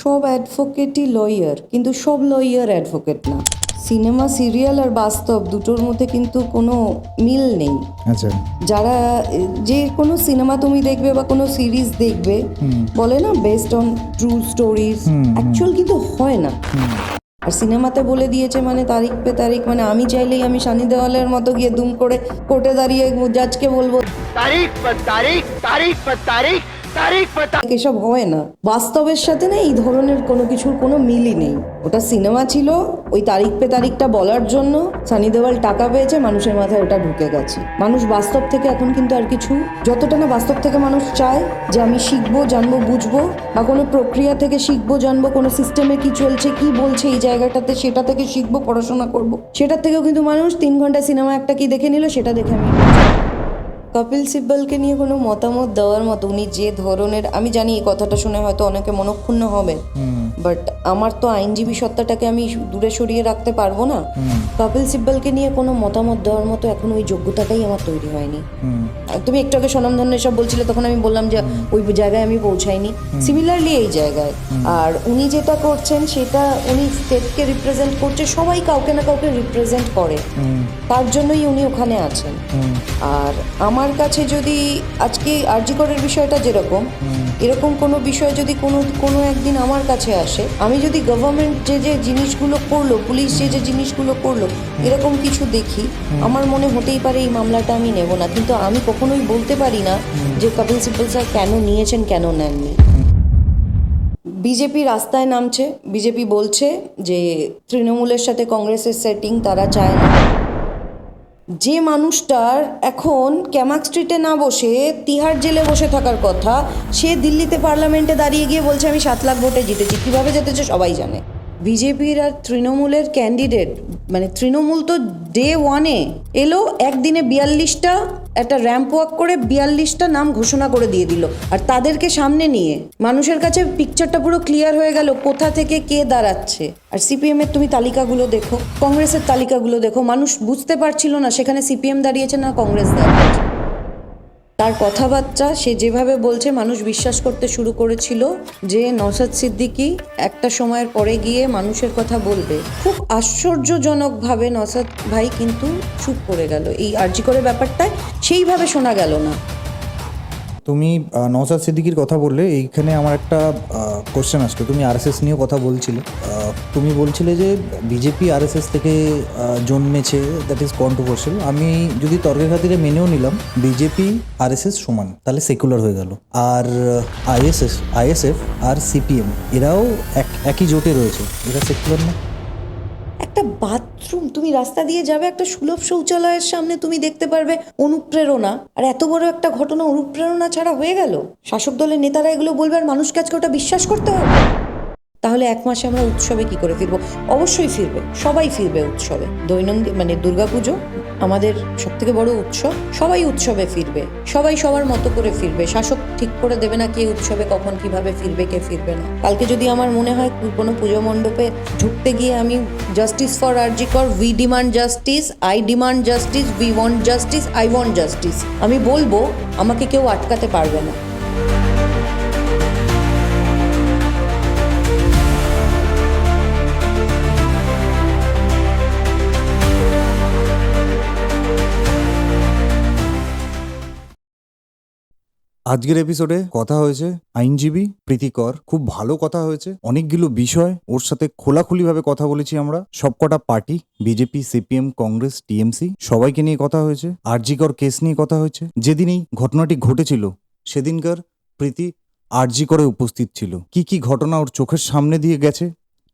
সব অ্যাডভোকেটই লয়ার, কিন্তু সব লয়ার অ্যাডভোকেট না। সিনেমা, সিরিয়াল আর বাস্তব দুটোর মধ্যে কিন্তু কোনো মিল নেই। আচ্ছা, যারা যে কোনো সিনেমা তুমি দেখবে বা কোনো সিরিজ দেখবে, বলে না based own true stories, actual কিন্তু হয় না। আর সিনেমাতে বলে দিয়েছে মানে তারিখ পে তারিখ, মানে আমি চাইলেই আমি সানি দেওয়ালের মতো গিয়ে দুম করে কোর্টে দাঁড়িয়ে জাজকে বলবো तारीख पर तारीख, तारीख पर तारीख, तारीख पर এসব হয় না। বাস্তবের সাথে না এই ধরনের কোনো কিছুর কোনো মিলই নেই। ওটা সিনেমা ছিল, ওই তারিখ পে তারিখটা বলার জন্য সানি দেওয়াল টাকা পেয়েছে, মানুষের মাথায় ওটা ঢুকে গেছে। মানুষ বাস্তব থেকে এখন কিন্তু আর কিছু, যতটা না বাস্তব থেকে মানুষ চায় যে আমি শিখবো, জানবো, বুঝবো, বা কোনো প্রক্রিয়া থেকে শিখবো, জানবো, কোনো সিস্টেমে কি চলছে, কি বলছে এই জায়গাটাতে, সেটা থেকে শিখবো, পড়াশোনা করবো। সেটার থেকেও কিন্তু মানুষ 3 ঘন্টা সিনেমা একটা কি দেখে নিল, সেটা দেখে আমি কপিল সিব্বলকে নিয়ে কোনো মতামত দেওয়ার মতো, উনি যে ধরনের, আমি জানি এই কথাটা শুনে হয়তো অনেকে মনক্ষুণ্ণ হবে, বাট আমার তো আইনজীবী সত্তাটাকে আমি দূরে সরিয়ে রাখতে পারবো না। কপিল সিব্বলকে নিয়ে কোনো মতামত দেওয়ার মতো এখন ওই যোগ্যতাটাই আমার তৈরি হয়নি। তুমি একটু আগে স্বনামধন্য এসব বলছিলে, তখন আমি বললাম যে ওই জায়গায় আমি পৌঁছাইনি। সিমিলারলি এই জায়গায়, আর উনি যেটা করছেন সেটা উনি স্টেটকে রিপ্রেজেন্ট করছে, সবাই কাউকে না কাউকে রিপ্রেজেন্ট করে, তার জন্যই উনি ওখানে আছেন। আর আমার কাছে যদি আজকে আরজি করের বিষয়টা যেরকম, এরকম কোনো বিষয় যদি কোনো একদিন আমার কাছে আসে, আমি যদি গভর্নমেন্ট যে জিনিসগুলো করলো, পুলিশ যে জিনিসগুলো করলো, এরকম কিছু দেখি, আমার মনে হতেই পারে এই মামলাটা আমি নেব না। কিন্তু আমি কখনোই বলতে পারি না যে কপিল সিব্বল স্যার কেন নিয়েছেন, কেন নেননি। বিজেপি রাস্তায় নামছে, বিজেপি বলছে যে তৃণমূলের সাথে কংগ্রেসের সেটিং তারা চায় না। যে মানুষটার এখন ক্যামাক স্ট্রিটে না বসে তিহার জেলে বসে থাকার কথা, সে দিল্লিতে পার্লামেন্টে দাঁড়িয়ে গিয়ে বলছে আমি 7 লাখ ভোটে জিতেছি। কীভাবে জিতেছে সবাই জানে। বিজেপির আর তৃণমূলের ক্যান্ডিডেট, মানে তৃণমূল তো ডে 1-এ এলো, একদিনে 42টা একটা র্যাম্প ওয়াক করে 42টা নাম ঘোষণা করে দিয়ে দিল। আর তাদেরকে সামনে নিয়ে মানুষের কাছে পিকচারটা পুরো ক্লিয়ার হয়ে গেল কোথা থেকে কে দাঁড়াচ্ছে। আর সিপিএমের তুমি তালিকাগুলো দেখো, কংগ্রেসের তালিকাগুলো দেখো, মানুষ বুঝতে পারছিল না সেখানে সিপিএম দাঁড়িয়েছে না কংগ্রেস দাঁড়িয়েছে। তার কথাবার্তা, সে যেভাবে বলছে, মানুষ বিশ্বাস করতে শুরু করেছিল যে নওশাদ সিদ্দিকী একটা সময়ের পরে গিয়ে মানুষের কথা বলবে। খুব আশ্চর্যজনকভাবে নওশাদ ভাই কিন্তু চুপ করে গেল। এই আরজি করে ব্যাপারটায় সেইভাবে শোনা গেল না। তুমি নওশাদ সিদ্দিকীর কথা বললে, এইখানে আমার একটা কোশ্চেন আসতো। তুমি আরএসএস নিয়েও কথা বলছিলে, তুমি বলছিলে যে বিজেপি আরএসএস থেকে জন্মেছে, দ্যাট ইজ কন্ট্রোভার্সিয়াল। আমি যদি তর্কের খাতিরে মেনেও নিলাম বিজেপি আরএসএস সমান, তাহলে সেকুলার হয়ে গেল। আর আইএসএফ আর সিপিএম এরাও একই জোটে রয়েছে, এরা সেকুলার না? একটা বাথরুম, তুমি রাস্তা দিয়ে যাবে, একটা সুলভ শৌচালয়ের সামনে তুমি দেখতে পারবে অনুপ্রেরণা। আর এত বড় একটা ঘটনা অনুপ্রেরণা ছাড়া হয়ে গেল। শাসক দলের নেতারা এগুলো বলবে আর মানুষকে আজকে ওটা বিশ্বাস করতে হবে। তাহলে 1 মাসে আমরা উৎসবে কি করে ফিরবো? অবশ্যই ফিরবে, সবাই ফিরবে উৎসবে। দৈনন্দিন মানে দুর্গাপুজো আমাদের সবথেকে বড় উৎসব, সবাই উৎসবে ফিরবে, সবাই সবার মতো করে ফিরবে। শাসক ঠিক করে দেবে না কে উৎসবে কখন কিভাবে ফিরবে, কে ফিরবে না। কালকে যদি আমার মনে হয় কোনো পুজো মণ্ডপে ঢুকতে গিয়ে আমি জাস্টিস ফর আরজি কর, we demand justice, I demand justice, we want justice, I want justice, আমি বলবো, আমাকে কেউ আটকাতে পারবে না। আজকের এপিসোডে কথা হয়েছে আইনজীবী প্রীতি কর। খুব ভালো কথা হয়েছে, অনেকগুলো বিষয় ওর সাথে খোলাখুলিভাবে কথা বলেছি আমরা। সবকটা party, BJP, CPM, Congress, TMC, সবাইকে নিয়ে কথা হয়েছে। আরজি কর কেস নিয়ে কথা হয়েছে। যেদিন এই ঘটনাটি ঘটেছিল সেদিনকার প্রীতি আরজি করে উপস্থিত ছিল। কি কি ঘটনা ওর চোখের সামনে দিয়ে গেছে,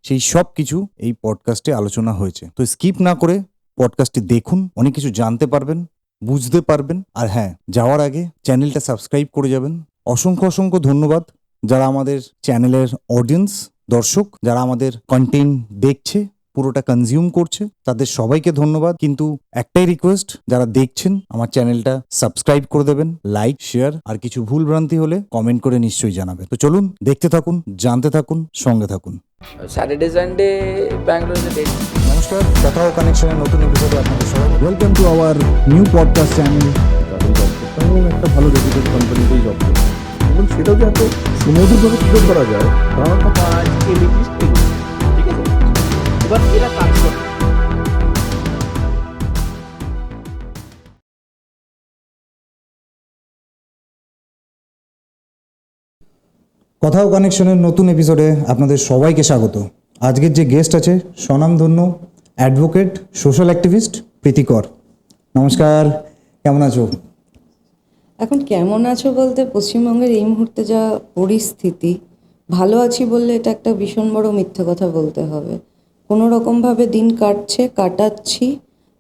সেই সব কিছু এই পডকাস্টে আলোচনা হয়েছে। তো স্কিপ না করে পডকাস্টটি দেখুন, অনেক কিছু জানতে পারবেন, বুঝতে পারবেন। আর হ্যাঁ, যাওয়ার আগে চ্যানেলটা সাবস্ক্রাইব করে যাবেন। অসংখ্য ধন্যবাদ যারা আমাদের চ্যানেলের অডিয়েন্স, দর্শক, যারা আমাদের কন্টেন্ট দেখছে, পুরোটা কনজিউম করছে, তাদের সবাইকে ধন্যবাদ। কিন্তু একটাই রিকোয়েস্ট, যারা দেখছেন আমার চ্যানেলটা সাবস্ক্রাইব করে দেবেন, লাইক, শেয়ার, আর কিছু ভুল ভ্রান্তি হলে কমেন্ট করে নিশ্চয়ই জানাবেন। তো চলুন দেখতে থাকুন, জানতে থাকুন, সঙ্গে থাকুন। স্যাটারডে সানডে ব্যাঙ্গালোরে ডেট। নমস্কার, কথা ও কানেকশনের নতুন এপিসোডে আপনাদের সবাই welcome to our new podcast channel. তাদের জব করতে এবং একটা ভালো রেপুটেড কোম্পানিতেই জব করতে এবং সেটাও যে এত সুমধুরভাবে কীভাবে করা যায়, কারণ কথাও কানেকশনের নতুন এপিসোডে আপনাদের সবাইকে স্বাগত। আজকের যে গেস্ট আছে স্বনামধন্য অ্যাডভোকেট সোশ্যাল অ্যাক্টিভিস্ট প্রীতি কর। নমস্কার, কেমন আছো? এখন কেমন আছো বলতে, পশ্চিমবঙ্গের এই মুহূর্তে যা পরিস্থিতি, ভালো আছি বললে এটা একটা ভীষণ বড় মিথ্যে কথা বলতে হবে। কোনো রকমভাবে দিন কাটাচ্ছি,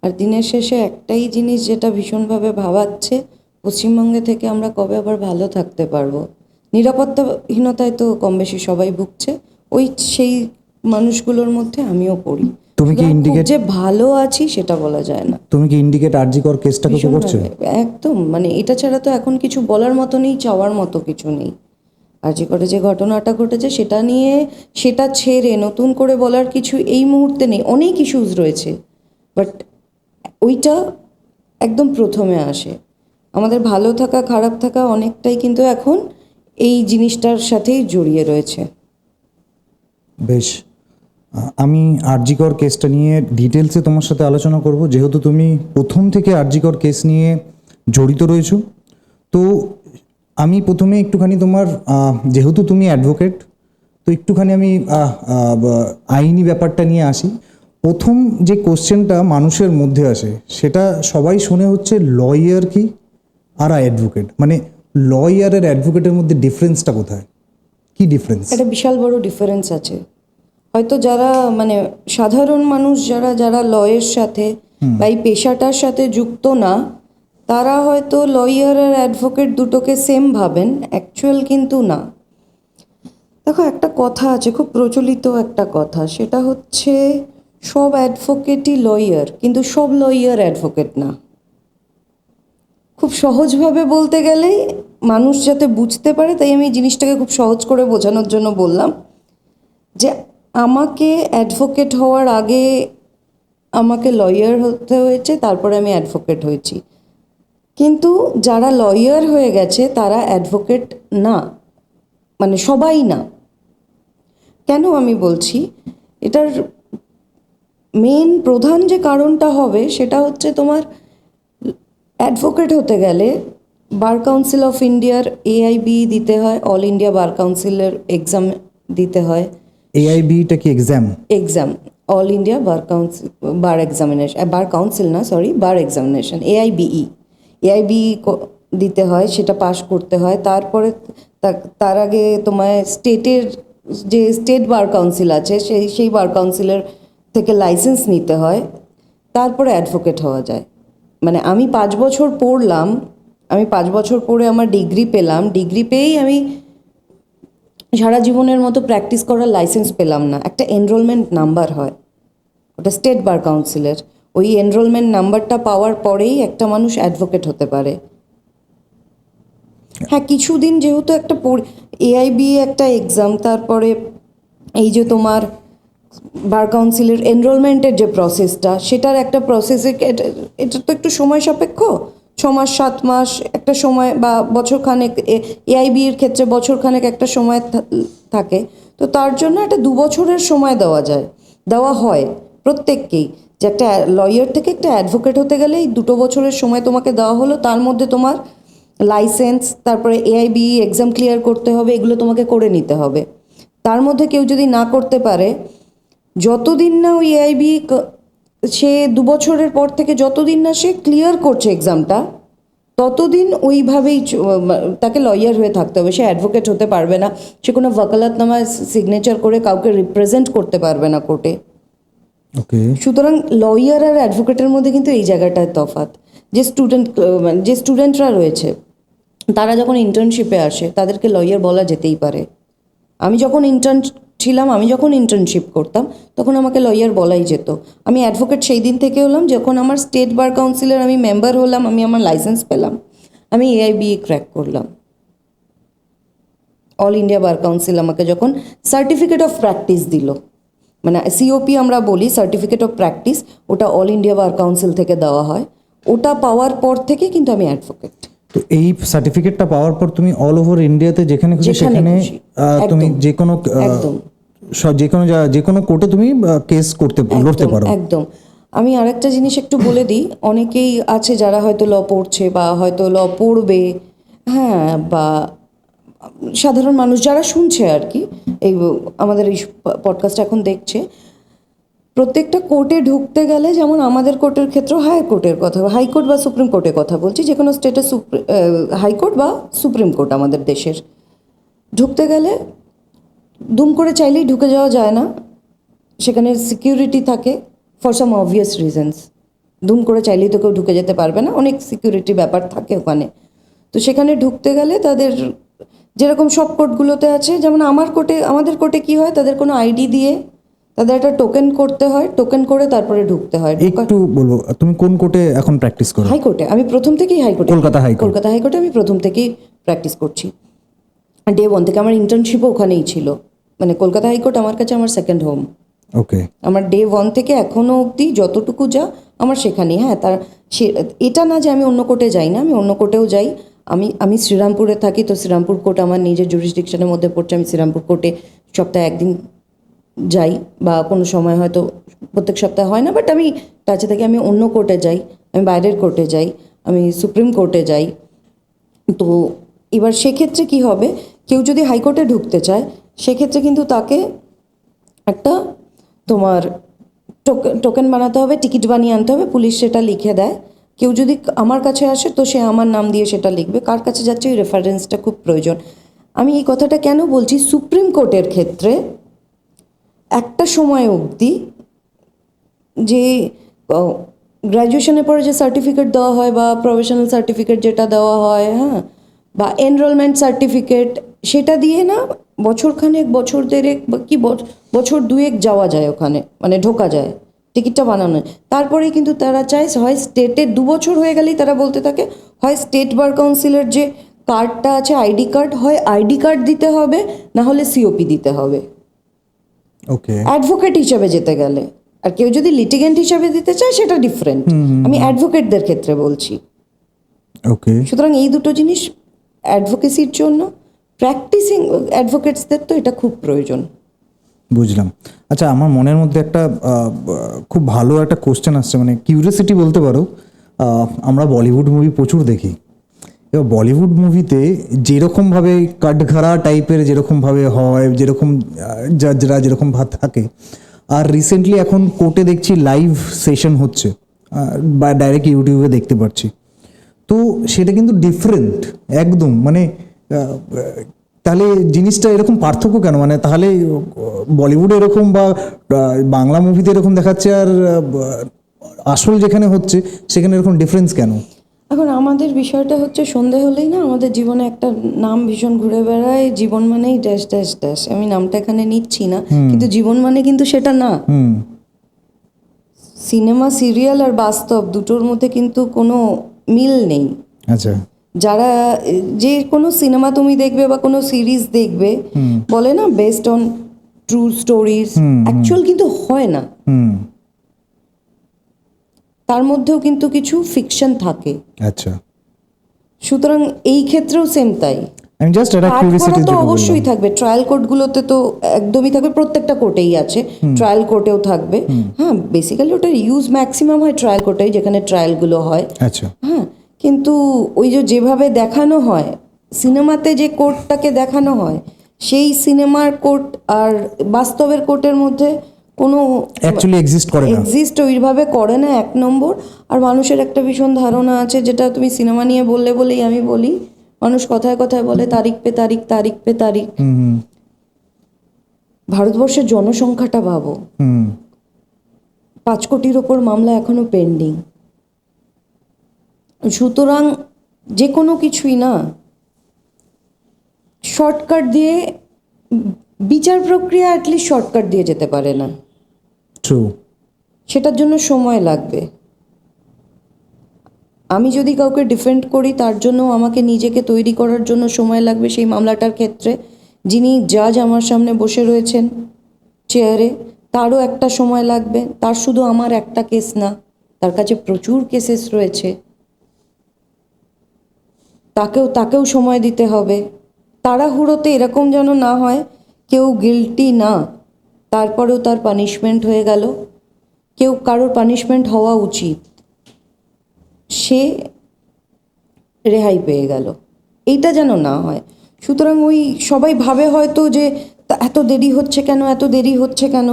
আর দিনের শেষে একটাই জিনিস যেটা ভীষণভাবে ভাবাচ্ছে, পশ্চিমবঙ্গে থেকে আমরা কবে আবার ভালো থাকতে পারবো। নিরাপত্তাহীনতায় তো কম বেশি সবাই ভুগছে, সেই মানুষগুলোর মধ্যে আমিও পড়ি। তুমি কি সুতরাং খুব indicate- যে ভালো আছি সেটা বলা যায় না। তুমি কি ইন্ডিকেট আরজিকর কেসটাকে তো করছো? ভীষণভাবে, একদম, মানে এটা ছাড়া তো এখন কিছু বলার মতো নেই, চাওয়ার মতো কিছু নেই। আর যে ঘটনাটা ঘটেছে সেটা ছেড়ে নতুন করে বলার কিছু এই মুহূর্তে নেই। অনেক ইস্যুজ রয়েছে, বাট ওইটা একদম প্রথমে আসে। আমাদের ভালো থাকা খারাপ থাকা অনেকটাই কিন্তু এখন এই জিনিসটার সাথেই জড়িয়ে রয়েছে। বেশ, আমি আরজিকর কেসটা নিয়ে ডিটেলসে তোমার সাথে আলোচনা করব, যেহেতু তুমি প্রথম থেকে আরজিকর কেস নিয়ে জড়িত রয়েছো। তো আমি প্রথমে একটুখানি তোমার, যেহেতু তুমি অ্যাডভোকেট, তো একটুখানি আমি আইনি ব্যাপারটা নিয়ে আসি। প্রথম যে কোশ্চেনটা মানুষের মধ্যে আসে সেটা সবাই শুনে হচ্ছে লয়ার কি আর অ্যাডভোকেট, মানে লয়ার আর অ্যাডভোকেটের মধ্যে ডিফারেন্সটা কোথায়, কি ডিফারেন্স? একটা বিশাল বড় ডিফারেন্স আছে। হয়তো যারা মানে সাধারণ মানুষ যারা লয়ের সাথে বা এই পেশাটার সাথে যুক্ত না, তারা হয়তো লয়ার আর অ্যাডভোকেট দুটোকে সেম ভাবেন, অ্যাকচুয়াল কিন্তু না। দেখো, একটা কথা আছে, খুব প্রচলিত একটা কথা, সেটা হচ্ছে সব অ্যাডভোকেটই লয়ার, কিন্তু সব লয়ার অ্যাডভোকেট না। খুব সহজভাবে বলতে গেলেই মানুষ যাতে বুঝতে পারে, তাই আমি এই জিনিসটাকে খুব সহজ করে বোঝানোর জন্য বললাম যে আমাকে অ্যাডভোকেট হওয়ার আগে আমাকে লয়ার হতে হয়েছে, তারপরে আমি অ্যাডভোকেট হয়েছি। কিন্তু যারা লয়ার হয়ে গেছে তারা অ্যাডভোকেট না, মানে সবাই না। কেন আমি বলছি, এটার মেন প্রধান যে কারণটা হবে সেটা হচ্ছে, তোমার অ্যাডভোকেট হতে গেলে বার কাউন্সিল অফ ইন্ডিয়ার AIB দিতে হয়, অল ইন্ডিয়া বার কাউন্সিলের এক্সাম দিতে হয়। AIBটা কি এক্সাম অল ইন্ডিয়া বার এক্সামিনেশন AIBE দিতে হয়, সেটা পাশ করতে হয়। তারপরে তার আগে তোমায় স্টেটের যে স্টেট বার কাউন্সিল আছে সেই বার কাউন্সিলের থেকে লাইসেন্স নিতে হয়, তারপরে অ্যাডভোকেট হওয়া যায়। মানে আমি 5 বছর পড়লাম, আমি 5 বছর পড়ে আমার ডিগ্রি পেলাম, ডিগ্রি পেয়েই আমি সারা জীবনের মতো প্র্যাকটিস করার লাইসেন্স পেলাম না। একটা এনরোলমেন্ট নাম্বার হয়, ওটা স্টেট বার কাউন্সিলের। ওই এনরোলমেন্ট নাম্বারটা পাওয়ার পরেই একটা মানুষ অ্যাডভোকেট হতে পারে। হ্যাঁ, কিছুদিন যেহেতু একটা AIB একটা এক্সাম, তারপরে এই যে তোমার বার কাউন্সিলের এনরোলমেন্টের যে প্রসেসটা, সেটার একটা প্রসেসে এটা তো একটু সময় সাপেক্ষ, 6 মাস 7 মাস একটা সময়, বা বছরখানেক, AIB এর ক্ষেত্রে বছরখানেক একটা সময় থাকে। তো তার জন্য একটা 2 বছরের সময় দেওয়া হয় প্রত্যেককেই। যে একটা লয়ার থেকে একটা অ্যাডভোকেট হতে গেলে এই 2 বছরের সময় তোমাকে দেওয়া হলো, তার মধ্যে তোমার লাইসেন্স, তারপরে AIB এক্সাম ক্লিয়ার করতে হবে, এগুলো তোমাকে করে নিতে হবে। তার মধ্যে কেউ যদি না করতে পারে, যতদিন না ওই AIB সে 2 বছরের পর থেকে যতদিন না সে ক্লিয়ার করছে এক্সামটা, ততদিন ওইভাবেই তাকে লয়ার হয়ে থাকতে হবে। সে অ্যাডভোকেট হতে পারবে না, সে কোনো ওয়াকালাতনামায় সিগনেচার করে কাউকে রিপ্রেজেন্ট করতে পারবে না কোর্টে। ওকে। সুতরাং লয়ার আর অ্যাডভোকেটের মধ্যে কিন্তু এই জায়গাটায় তফাৎ। যে স্টুডেন্টরা রয়েছে তারা যখন ইন্টার্নশিপে আসে তাদেরকে লয়ার বলা যেতেই পারে। আমি যখন ইন্টার্নশিপ করতাম তখন আমাকে লয়ার বলাই যেত। আমি অ্যাডভোকেট সেই দিন থেকে হলাম যখন আমার স্টেট বার কাউন্সিলের আমি মেম্বার হলাম, আমি আমার লাইসেন্স পেলাম, আমি AIB ক্র্যাক করলাম। অল ইন্ডিয়া বার কাউন্সিল আমাকে যখন সার্টিফিকেট অফ প্র্যাকটিস দিল, মানে COP আমরা বলি, সার্টিফিকেট অফ প্র্যাকটিস, ওটা অল ইন্ডিয়া বার কাউন্সিল থেকে দেওয়া হয়। ওটা পাওয়ার পর থেকে কিন্তু আমি অ্যাডভোকেট। তো এই সার্টিফিকেটটা পাওয়ার পর তুমি অল ওভার ইন্ডিয়াতে যেখানে খুশি যেখানে সেখানে খুশি, তুমি একদম, যে কোনো একদম। যে কোনো কোর্টে তুমি কেস লড়তে পারো। একদম। আমি আরেকটা জিনিস একটু বলে দিই, অনেকেই আছে যারা হয়তো ল পড়ছে বা হয়তো ল পড়বে, হ্যাঁ, বা সাধারণ মানুষ যারা শুনছে আর কি, এই আমাদের এই পডকাস্ট এখন দেখছে, প্রত্যেকটা কোর্টে ঢুকতে গেলে, যেমন আমাদের কোর্টের ক্ষেত্রেও হাইকোর্টের কথা, হাইকোর্ট বা সুপ্রিম কোর্টের কথা বলছি, যে কোনো স্টেটের হাইকোর্ট বা সুপ্রিম কোর্ট আমাদের দেশের, ঢুকতে গেলে দুম করে চাইলেই ঢুকে যাওয়া যায় না। সেখানে সিকিউরিটি থাকে ফর সাম অবভিয়াস রিজনস। দুম করে চাইলেই তো কেউ ঢুকে যেতে পারবে না, অনেক সিকিউরিটি ব্যাপার থাকে ওখানে। তো সেখানে ঢুকতে গেলে তাদের যেরকম সব কোর্টগুলোতে আছে, যেমন আমাদের কোর্টে কি হয়, তাদের কোনো আইডি দিয়ে তাদের একটা টোকেন করতে হয়, টোকেন করে তারপরে ঢুকতে হয়। একটু বলবো, তুমি কোন কোর্টে এখন প্র্যাকটিস করো? হাইকোর্টে। আমি প্রথম থেকেই হাইকোর্টে, কলকাতা হাইকোর্ট। কলকাতা হাইকোর্টে আমি প্রথম থেকেই প্র্যাকটিস করছি। ডে 1 থেকে আমার ইন্টার্নশিপও ওখানেই ছিল। মানে কলকাতা হাইকোর্ট আমার কাছে আমার সেকেন্ড হোম। ওকে। আমার ডে 1 থেকে এখনও অবধি যতটুকু যা আমার সেখানেই। হ্যাঁ, এটা না যে আমি অন্য কোর্টে যাই না, আমি অন্য কোর্টেও যাই। আমি শ্রীরামপুরে থাকি, তো শ্রীরামপুর কোর্ট আমার নিজের জুরিসডিকশনের মধ্যে পড়ছে। আমি শ্রীরামপুর কোর্টে সপ্তাহে একদিন যাই, বা কোনো সময় হয়তো প্রত্যেক সপ্তাহে হয় না, বাট আমি টাচে থাকি। আমি অন্য কোর্টে যাই, আমি বাইরের কোর্টে যাই, আমি সুপ্রিম কোর্টে যাই। তো এবার সেক্ষেত্রে কি হবে, কেউ যদি হাইকোর্টে ঢুকতে চায়, সেক্ষেত্রে কিন্তু তাকে একটা তোমার টোকেন বানাতে হবে, টিকিট বানিয়ে আনতে হবে, পুলিশ সেটা লিখে দেয়। কেউ যদি আমার কাছে আসে তো সে আমার নাম দিয়ে সেটা লিখবে, কার কাছে যাচ্ছে ওই রেফারেন্সটা খুব প্রয়োজন। আমি এই কথাটা কেন বলছি, সুপ্রিম কোর্টের ক্ষেত্রে একটা সময় অবধি যে গ্র্যাজুয়েশনের পরে যে সার্টিফিকেট দেওয়া হয়, বা প্রফেশনাল সার্টিফিকেট যেটা দেওয়া হয়, হ্যাঁ, বা এনরোলমেন্ট সার্টিফিকেট, সেটা দিয়ে না বছরখানেক, বছর দেড়েক, বা কি বছর দুয়েক যাওয়া যায় ওখানে, মানে ঢোকা যায়, টিকিটটা বানানো। তারপরেই কিন্তু তারা চায়, হয় স্টেটে 2 বছর হয়ে গেলেই তারা বলতে থাকে, হয় স্টেট বার কাউন্সিলের যে কার্ডটা আছে, আইডি কার্ড, হয় আইডি কার্ড দিতে হবে, না হলে সিওপি দিতে হবে ওকে। অ্যাডভোকেট হিসেবে যেতে গেলে। আর কেউ যদি লিটিগেন্ট হিসেবে দিতে চায় সেটা ডিফারেন্ট। আমি অ্যাডভোকেটদের ক্ষেত্রে বলছি। ওকে। সুতরাং এই দুটো জিনিস অ্যাডভোকেসির জন্য, প্র্যাকটিসিং অ্যাডভোকেটসদের তো এটা খুব প্রয়োজন। বুঝলাম। আচ্ছা, আমার মনের মধ্যে একটা খুব ভালো একটা কোশ্চেন আসছে, মানে কিউরিয়াসিটি বলতে পারো। আমরা বলিউড মুভি প্রচুর দেখি। এবার বলিউড মুভিতে যেরকমভাবে কাঠঘাড়া টাইপের যেরকমভাবে হয়, যেরকম জাজরা যেরকম ভাব থাকে, আর রিসেন্টলি এখন কোর্টে দেখছি লাইভ সেশন হচ্ছে, বা ডাইরেক্ট ইউটিউবে দেখতে পাচ্ছি। তো সেটা কিন্তু ডিফারেন্ট একদম, মানে তাহলে জিনিসটা এরকম পার্থক্য কেন? মানে তাহলে বলিউডে এরকম বা বাংলা মুভিতে এরকম দেখাচ্ছে, আর আসল যেখানে হচ্ছে সেখানে এরকম ডিফারেন্স কেন? এখন আমাদের বিষয়টা হচ্ছে, সন্ধে হলেই না আমাদের জীবনে একটা নাম ভীষণ ঘুরে বেড়ায়, জীবন মানেই ড্যাশ ড্যাশ ড্যাশ। আমি নামটা এখানে নিচ্ছি না, কিন্তু জীবন মানে কিন্তু সেটা না। সিনেমা, সিরিয়াল আর বাস্তব দুটোর মধ্যে কিন্তু কোনো মিল নেই। আচ্ছা। যারা যে কোনো সিনেমা তুমি দেখবে বা কোনো সিরিজ দেখবে, বলে না based own true stories, actual কিন্তু হয় না। তার মধ্যেও কিন্তু কিছু ফিকশন থাকে। আচ্ছা। সুতরাং এই ক্ষেত্রেও সেম তাই। আমি জাস্ট এটা কিউরিয়াসিটি তো অবশ্যই থাকবে, ট্রায়াল কোর্টগুলোতে তো একদমই থাকবে, প্রত্যেকটা কোর্টেই আছে, ট্রায়াল কোর্টেও থাকবে। হ্যাঁ, বেসিক্যালি ওটার ইউজ ম্যাক্সিমাম হয় ট্রায়াল কোর্টেই, যেখানে ট্রায়ালগুলো হয়। আচ্ছা। হ্যাঁ, কিন্তু ওই যেভাবে দেখানো হয় সিনেমাতে, যে কোর্টটাকে দেখানো হয়, সেই সিনেমার কোর্ট আর বাস্তবের কোর্টের মধ্যে কোনো অ্যাকচুয়ালি এক্সিস্ট করে না, এক্সিস্ট ওইভাবে করে না, 1 নম্বর। আর মানুষের একটা ভীষণ ধারণা আছে, যেটা তুমি সিনেমা নিয়ে বলেই আমি বলি, মানুষ কথায় কথায় বলে তারিখ পে তারিখ, তারিখ পে তারিখ। ভারতবর্ষের জনসংখ্যাটা ভাবো, 5 কোটির ওপর মামলা এখনো পেন্ডিং। সুতরাং যে কোনো কিছুই না শর্টকাট দিয়ে, বিচার প্রক্রিয়া অ্যাটলিস্ট শর্টকাট দিয়ে যেতে পারে না। ট্রু। সেটার জন্য সময় লাগবে। আমি যদি কাউকে ডিফেন্ড করি, তার জন্য আমাকে নিজেকে তৈরি করার জন্য সময় লাগবে। সেই মামলাটার ক্ষেত্রে যিনি জাজ আমার সামনে বসে রয়েছেন চেয়ারে, তারও একটা সময় লাগবে। তার শুধু আমার একটা কেস না, তার কাছে প্রচুর কেসেস রয়েছে, তাকেও সময় দিতে হবে। তাড়াহুড়োতে এরকম যেন না হয় কেউ গিল্টি না, তারপরেও তার পানিশমেন্ট হয়ে গেল। কারোর পানিশমেন্ট হওয়া উচিত, সে রেহাই পেয়ে গেল, এইটা যেন না হয়। সুতরাং ওই সবাই ভাবে হয়তো যে এত দেরি হচ্ছে কেন, এত দেরি হচ্ছে কেন।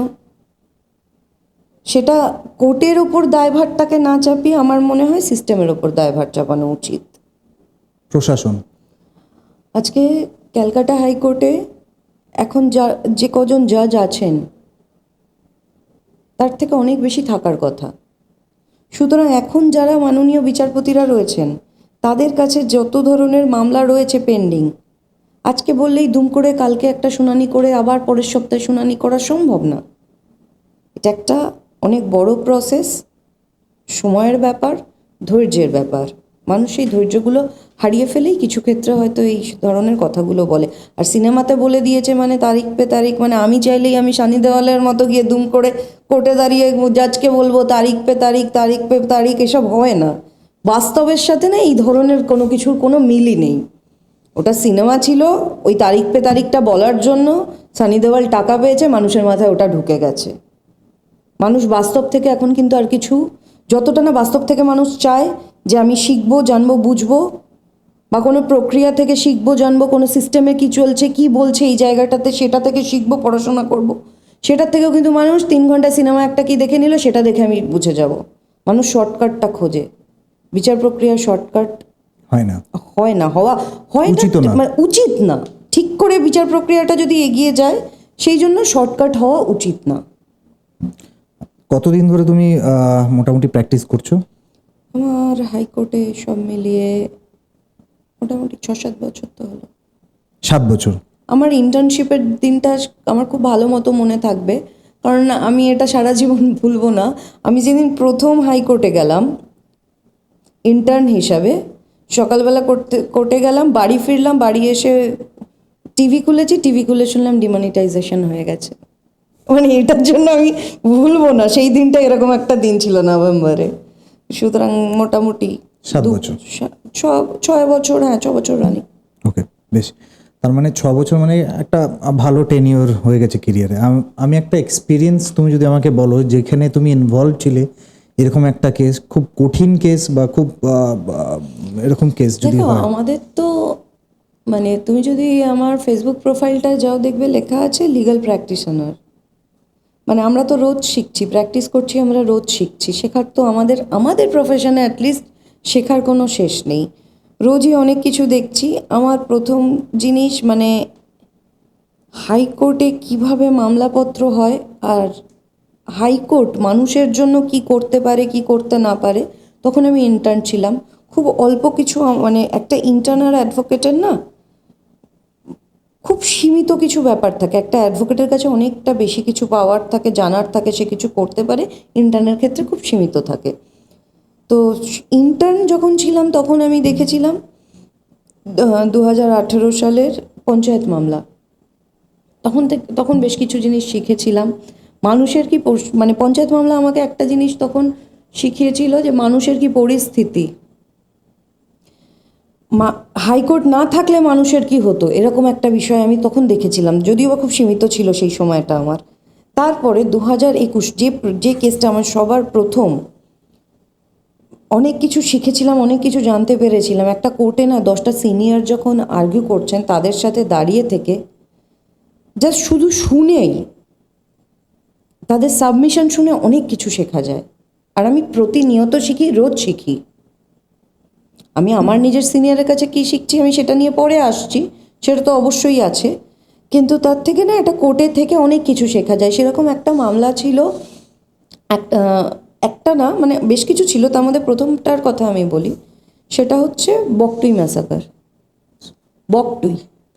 সেটা কোর্টের ওপর দায়ভারটাকে না চাপিয়ে আমার মনে হয় সিস্টেমের ওপর দায়ভার চাপানো উচিত। প্রশাসন আজকে ক্যালকাটা হাইকোর্টে এখন যে কজন জাজ আছেন তার থেকে অনেক বেশি থাকার কথা। সুতরাং এখন যারা মাননীয় বিচারপতিরা রয়েছেন তাদের কাছে যত ধরনের মামলা রয়েছে পেন্ডিং, আজকে বললেই দুম করে কালকে একটা শুনানি করে আবার পরের সপ্তাহে শুনানি করা সম্ভব না। এটা একটা অনেক বড় প্রসেস, সময়ের ব্যাপার, ধৈর্যের ব্যাপার। মানুষ এই ধৈর্যগুলো হারিয়ে ফেলেই কিছু ক্ষেত্রে হয়তো এই ধরনের কথাগুলো বলে। আর সিনেমাতে বলে দিয়েছে মানে তারিখ পে তারিখ, মানে আমি চাইলেই আমি সানি দেওয়ালের মতো গিয়ে দুম করে কোর্টে দাঁড়িয়ে জাজকে বলবো তারিখ পে তারিখ, তারিখ পে তারিখ, এসব হয় না। বাস্তবের সাথে না এই ধরনের কোনো কিছুর কোনো মিলই নেই। ওটা সিনেমা ছিল, ওই তারিখ পে তারিখটা বলার জন্য সানি দেওয়াল টাকা পেয়েছে, মানুষের মাথায় ওটা ঢুকে গেছে। মানুষ বাস্তব থেকে এখন কিন্তু আর কিছু, যতটা না বাস্তব থেকে মানুষ চায় যে আমি শিখবো, জানবো, বুঝবো, বা কোনো প্রক্রিয়া থেকে শিখবো, জানবো, কোনো সিস্টেমে কি চলছে, কি বলছে এই জায়গাটাতে, সেটা থেকে শিখবো, পড়াশোনা করব। সেটার থেকেও কিন্তু মানুষ 3 ঘন্টা সিনেমা একটা কি দেখে নিল, সেটা দেখে আমি বুঝে যাব। মানুষ শর্টকাটটা খোঁজে। বিচার প্রক্রিয়ার শর্টকাট হয় না, হয় উচিতও না। না, মানে উচিত না। ঠিক করে বিচার প্রক্রিয়াটা যদি এগিয়ে যায় সেই জন্য শর্টকাট হওয়া উচিত না। কতদিন ধরে তুমি মোটামুটি প্র্যাকটিস করছো? আমার হাইকোর্টে সব মিলিয়ে মোটামুটি 6-7 বছর তো হলো। 7 বছর। আমার ইন্টার্নশিপের দিনটা আমার খুব ভালো মতো মনে থাকবে, কারণ আমি এটা সারা জীবন ভুলবো না। আমি যেদিন প্রথম হাইকোর্টে গেলাম ইন্টার্ন হিসাবে, সকালবেলা কোর্টে গেলাম, বাড়ি ফিরলাম, বাড়ি এসে টিভি খুলে শুনলাম ডিমনিটাইজেশন হয়ে গেছে। মানে এটার জন্য আমি ভুলবো না, সেই দিনটা এরকম একটা দিন ছিল নভেম্বরে। সুতরাং মোটামুটি 7 বছর। 6 বছর, হ্যাঁ 6 বছর রানিং। ওকে, বেশ। তার মানে 6 বছর মানে একটা ভালো টেনিওর হয়ে গেছে কেরিয়ারে। আমি একটা এক্সপিরিয়েন্স তুমি যদি আমাকে বলো যেখানে তুমি ইনভলভ ছিলে এরকম একটা কেস, খুব কঠিন কেস বা খুব এরকম কেস যদি দেখো হয়। আমাদের তো মানে তুমি যদি আমার ফেসবুক প্রোফাইলটা যাও দেখবে লেখা আছে লিগ্যাল প্র্যাকটিশনার। মানে আমরা তো রোজ শিখছি, প্র্যাকটিস করছি, আমরা রোজ শিখছি। শেখার তো আমাদের প্রফেশনে অ্যাটলিস্ট শেখার কোনো শেষ নেই। রোজই অনেক কিছু দেখছি। আমার প্রথম জিনিস মানে হাইকোর্টে কিভাবে মামলাপত্র হয় আর হাইকোর্ট মানুষের জন্য কি করতে পারে কি করতে না পারে, তখন আমি ইন্টার্ন ছিলাম। খুব অল্প কিছু, মানে একটা ইন্টার্ন আর অ্যাডভোকেটের না খুব সীমিত কিছু ব্যাপার থাকে। একটা অ্যাডভোকেটের কাছে অনেকটা বেশি কিছু পাওয়ার থাকে, জানার থাকে, সে কিছু করতে পারে। ইন্টার্নের ক্ষেত্রে খুব সীমিত থাকে। তো ইন্টার্ন যখন ছিলাম তখন আমি দেখেছিলাম 2018 সালের পঞ্চায়েত মামলা। তখন বেশ কিছু জিনিস শিখেছিলাম। মানুষের কি মানে পঞ্চায়েত মামলা আমাকে একটা জিনিস তখন শিখিয়েছিল যে মানুষের কি পরিস্থিতি, হাইকোর্ট না থাকলে মানুষের কি হতো, এরকম একটা বিষয় আমি তখন দেখেছিলাম, যদিও বা খুব সীমিত ছিল সেই সময়টা আমার। তারপরে 2021 যে কেসটা আমার সবার প্রথম, অনেক কিছু শিখেছিলাম, অনেক কিছু জানতে পেরেছিলাম। একটা কোর্টে না 10টা সিনিয়র যখন আর্গিউ করছেন তাদের সাথে দাঁড়িয়ে থেকে জাস্ট শুধু শুনেই তাদের সাবমিশন শুনে অনেক কিছু শেখা যায়। আর আমি প্রতিনিয়ত শিখি, রোজ শিখি। আমি আমার নিজের সিনিয়রের কাছে কী শিখছি আমি সেটা নিয়ে পরে আসছি, সেটা তো অবশ্যই আছে, কিন্তু তার থেকে না একটা কোর্টে থেকে অনেক কিছু শেখা যায়। সেরকম একটা মামলা ছিল, একটা না মানে বেশ কিছু ছিল, তার মধ্যে প্রথমটার কথা আমি বলি। সেটা হচ্ছে বকটুই ম্যাসাকার।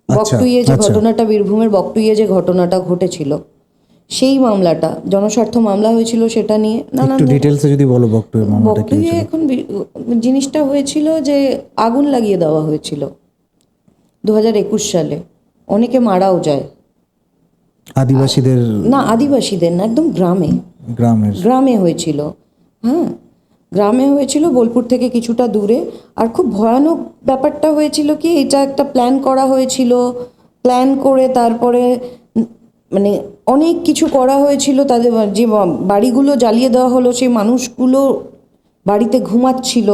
বকটুইয়ে যে ঘটনাটা, বীরভূমের বকটুইয়ে যে ঘটনাটা ঘটেছিল, সেই মামলাটা জনস্বার্থ মামলা হয়েছিল। সেটা নিয়ে নানান ডিটেইলসে যদি বলো বকটুইয়ের মামলাটা কি বকটুইয়ে এখন জিনিসটা হয়েছিল যে আগুন লাগিয়ে দেওয়া হয়েছিল 2021 সালে। অনেকে মারাও যায়। আদিবাসীদের না, একদম গ্রামে হয়েছিল। হ্যাঁ, গ্রামে হয়েছিল, বোলপুর থেকে কিছুটা দূরে। আর খুব ভয়ানক ব্যাপারটা হয়েছিল কি, এটা একটা প্ল্যান করা হয়েছিল, প্ল্যান করে তারপরে মানে অনেক কিছু করা হয়েছিল। তাদের যে বাড়িগুলো জ্বালিয়ে দেওয়া হলো, সেই মানুষগুলো বাড়িতে ঘুমাচ্ছিল।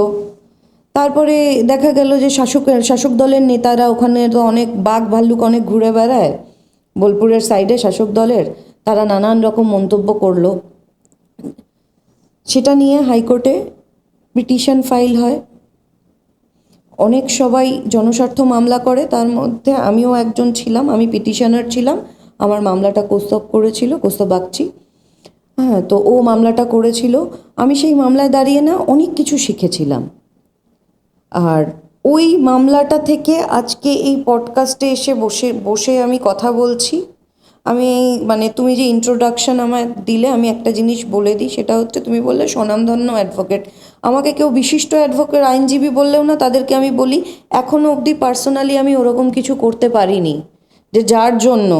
তারপরে দেখা গেল যে শাসক দলের নেতারা, ওখানে তো অনেক বাঘ ভাল্লুক অনেক ঘুরে বেড়ায় বোলপুরের সাইডে শাসক দলের, তারা নানান রকম মন্তব্য করলো। সেটা নিয়ে হাইকোর্টে পিটিশন ফাইল হয়, অনেক সবাই জনস্বার্থ মামলা করে, তার মধ্যে আমিও একজন ছিলাম, আমি পিটিশনার ছিলাম। আমার মামলাটা কৌস্তব করেছিল, কৌস্তব বাগচি। হ্যাঁ, তো ও মামলাটা করেছিল। আমি সেই মামলায় দাঁড়িয়ে না অনেক কিছু শিখেছিলাম। আর ওই মামলাটা থেকে আজকে এই পডকাস্টে এসে বসে আমি কথা বলছি। আমি মানে তুমি যে ইন্ট্রোডাকশন আমায় দিলে, আমি একটা জিনিস বলে দিই, সেটা হচ্ছে তুমি বললে স্বনামধন্য অ্যাডভোকেট। আমাকে কেউ বিশিষ্ট অ্যাডভোকেট, আইনজীবী বললেও না, তাদেরকে আমি বলি এখনও অবধি পার্সোনালি আমি ওরকম কিছু করতে পারিনি যে যার জন্য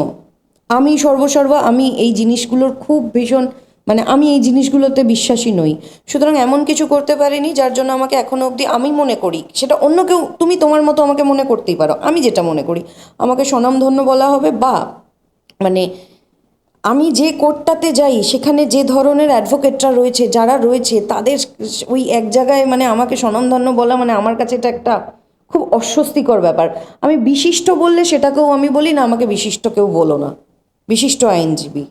আমি সর্বসর্বা আমি এই জিনিসগুলোর খুব ভীষণ মানে আমি এই জিনিসগুলোতে বিশ্বাসী নই। সুতরাং এমন কিছু করতে পারিনি যার জন্য আমাকে এখনও অবধি, আমি মনে করি, সেটা অন্য কেউ, তুমি তোমার মতো আমাকে মনে করতেই পারো, আমি যেটা মনে করি আমাকে স্বনামধন্য বলা হবে, বা মানে আমি যে কোর্টটাতে যাই সেখানে যে ধরনের অ্যাডভোকেটরা রয়েছে, যারা রয়েছে, তাদের ওই এক জায়গায় মানে আমাকে স্বনামধন্য বলা মানে আমার কাছে এটা একটা খুব অস্বস্তিকর ব্যাপার। আমি বিশিষ্ট বললে সেটাকেও আমি বলি না, আমাকে বিশিষ্ট কেউ বলো না, বিশিষ্ট আইনজীবী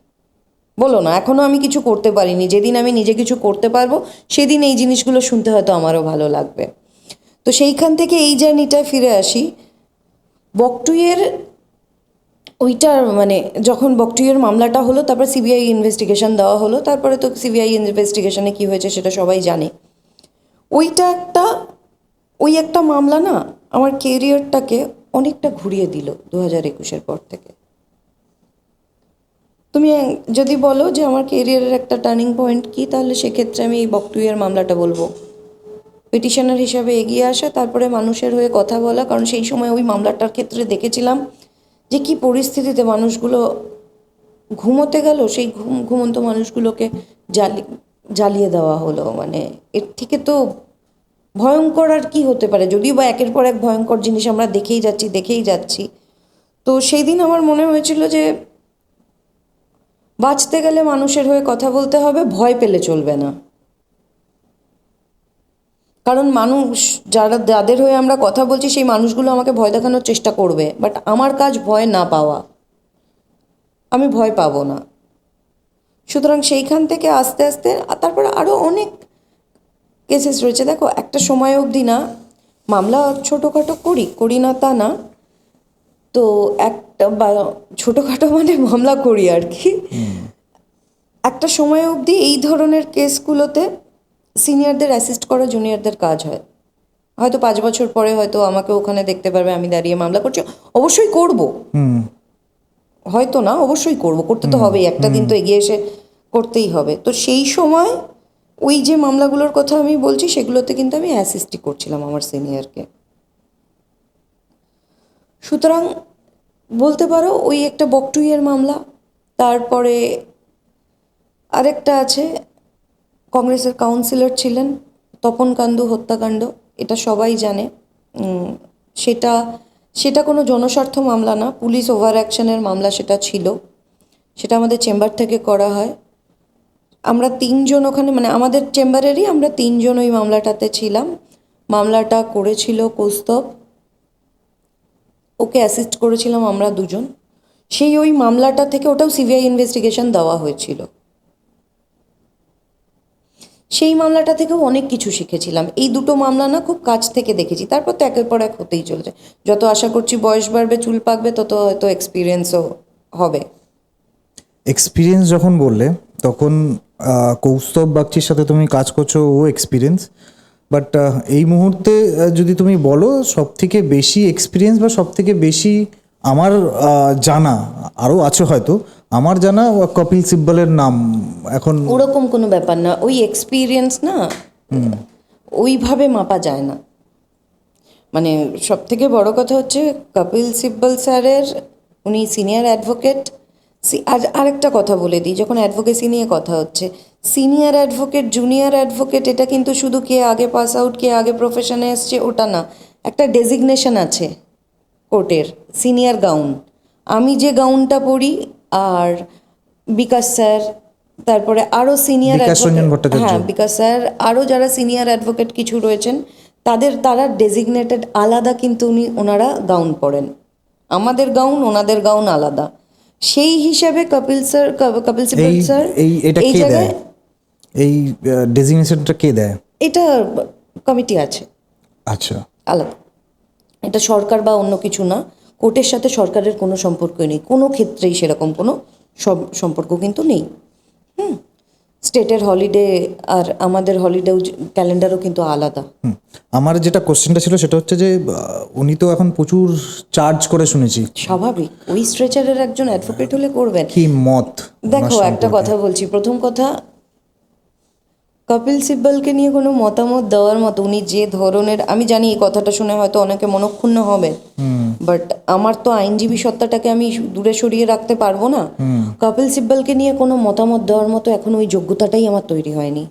বলো না। এখনও আমি কিছু করতে পারিনি, যেদিন আমি নিজে কিছু করতে পারবো সেদিন এই জিনিসগুলো শুনতে হয়তো আমারও ভালো লাগবে। তো সেইখান থেকে এই জার্নিটায় ফিরে আসি। বকটুইয়ের ওইটার মানে যখন বকটুইয়ের মামলাটা হলো, তারপর সিবিআই ইনভেস্টিগেশন দেওয়া হলো, তারপরে তো সিবিআই ইনভেস্টিগেশনে কী হয়েছে সেটা সবাই জানে। ওই একটা মামলা না আমার কেরিয়ারটাকে অনেকটা ঘুরিয়ে দিল 2021-এর পর থেকে। তুমি যদি বলো যে আমার কেরিয়ারের একটা টার্নিং পয়েন্ট কী, তাহলে সেক্ষেত্রে আমি এই বকটুইয়ের মামলাটা বলবো। পিটিশনার হিসাবে এগিয়ে আসা, তারপরে মানুষের হয়ে কথা বলা, কারণ সেই সময় ওই মামলাটার ক্ষেত্রে দেখেছিলাম যে কী পরিস্থিতিতে মানুষগুলো ঘুমোতে গেল, সেই ঘুমন্ত মানুষগুলোকে জ্বালিয়ে দেওয়া হলো। মানে এর থেকে তো ভয়ঙ্কর আর কি হতে পারে, যদিও বা একের পর এক ভয়ঙ্কর জিনিস আমরা দেখেই যাচ্ছি। তো সেই দিন আমার মনে হয়েছিল যে বাঁচতে গেলে মানুষের হয়ে কথা বলতে হবে, ভয় পেলে চলবে না। কারণ মানুষ যাদের হয়ে আমরা কথা বলছি, সেই মানুষগুলো আমাকে ভয় দেখানোর চেষ্টা করবে, বাট আমার কাজ ভয় না পাওয়া, আমি ভয় পাবো না। সুতরাং সেইখান থেকে আস্তে আস্তে তারপরে আরও অনেক কেসেস রয়েছে। দেখো, একটা সময় অবধি না মামলা ছোটোখাটো করি না তা না, তো একটা বা ছোটোখাটো মানে মামলা করি আর কি। একটা সময় অবধি এই ধরনের কেসগুলোতে সিনিয়রদের অ্যাসিস্ট করা জুনিয়রদের কাজ হয়। হয়তো 5 বছর পরে হয়তো আমাকে ওখানে দেখতে পারবে আমি দাঁড়িয়ে মামলা করছি, অবশ্যই করব, হয়তো না, অবশ্যই করতে তো হবেই, একটা দিন তো এগিয়ে এসে করতেই হবে। তো সেই সময় ওই যে মামলাগুলোর কথা আমি বলছি, সেগুলোতে কিন্তু আমি অ্যাসিস্টই করছিলাম আমার সিনিয়রকে। সুতরাং বলতে পারো ওই একটা বকটুইয়ের মামলা, তারপরে আরেকটা আছে, কংগ্রেসের কাউন্সিলর ছিলেন তপন কান্দু হত্যাকাণ্ড, এটা সবাই জানে। সেটা কোনো জনস্বার্থ মামলা না, পুলিশ ওভার অ্যাকশনের মামলা সেটা ছিল। সেটা আমাদের চেম্বার থেকে করা হয়। আমরা 3 জন ওখানে, মানে আমাদের চেম্বারেরই আমরা 3 জন ওই মামলাটাতে ছিলাম। মামলাটা করেছিল কৌস্তব, ওকে অ্যাসিস্ট করেছিলাম আমরা 2 জন। ওই মামলাটা থেকে, ওটাও সিবিআই ইনভেস্টিগেশন দেওয়া হয়েছিল, সেই মামলাটা থেকেও অনেক কিছু শিখেছিলাম। এই দুটো মামলা না খুব কাছ থেকে দেখেছি। তারপর তো একের পর এক হতেই চলেছে, যত আশা করছি বয়স বাড়বে, চুল পাকবে, তত হয়তো এক্সপিরিয়েন্সও হবে। এক্সপিরিয়েন্স যখন বললে, তখন কৌস্তব বাগচির সাথে তুমি কাজ করছো, ও এক্সপিরিয়েন্স। বাট এই মুহূর্তে যদি তুমি বলো সব থেকে বেশি এক্সপিরিয়েন্স বা সব থেকে বেশি আমার জানা, আরও আছে হয়তো, আমার জানা কপিল সিব্বলের নাম এখন। ওরকম কোনো ব্যাপার না, ওই এক্সপিরিয়েন্স না ওইভাবে মাপা যায় না। মানে সব থেকে বড় কথা হচ্ছে কপিল সিব্বল স্যারের, উনি সিনিয়র অ্যাডভোকেট। আর আরেকটা কথা বলে দিই, যখন অ্যাডভোকেসি নিয়ে কথা হচ্ছে, সিনিয়র অ্যাডভোকেট, জুনিয়র অ্যাডভোকেট, এটা কিন্তু শুধু কে আগে পাস আউট, কে আগে প্রফেশনে এসছে ওটা না, একটা ডেজিগনেশন আছে কোর্টের, সিনিয়র গাউন। আমি যে গাউনটা পরি, আর বিকাশ স্যার, তারপরে আরও সিনিয়র, হ্যাঁ বিকাশ স্যার, আরও যারা সিনিয়র অ্যাডভোকেট কিছু রয়েছেন, তারা ডেজিগনেটেড আলাদা, কিন্তু ওনারা গাউন পরেন, আমাদের গাউন ওনাদের গাউন আলাদা। সেই হিসাবে কপিল সিব্বল স্যার এটা এই কে জায়গায় দেয়? এই ডেজিগনেশনটা কে দেয়? এটা কমিটি আছে আচ্ছা, আলাদা, এটা সরকার বা অন্য কিছু না। কোর্টের সাথে সরকারের কোনো সম্পর্কই নেই, কোনো ক্ষেত্রেই সেরকম কোনো সম্পর্ক কিন্তু নেই। স্টেটের হলিডে আর আমাদের হলিডে ক্যালেন্ডারও কিন্তু আলাদা। আমার যেটা কোশ্চেনটা ছিল সেটা হচ্ছে যে উনি তো এখন প্রচুর চার্জ করে শুনেছি, স্বাভাবিক, ওই স্ট্রেচারের একজন অ্যাডভোকেট হলে করবেন। কি মত? দেখো একটা কথা বলছি, প্রথম কথা, কপিল সিব্বলকে নিয়ে কোনো মতামত দেওয়ার মতো উনি যে ধরনের, আমি জানি এই কথাটা শুনে হয়তো অনেকে মনক্ষুণ্ণ হবে, বাট আমার তো আইনজীবী সত্তাটাকে আমি দূরে সরিয়ে রাখতে পারবো না। কপিল সিব্বলকে নিয়ে কোনো মতামত দেওয়ার মতো এখন ওই যোগ্যতাটাই আমার তৈরি হয়নি।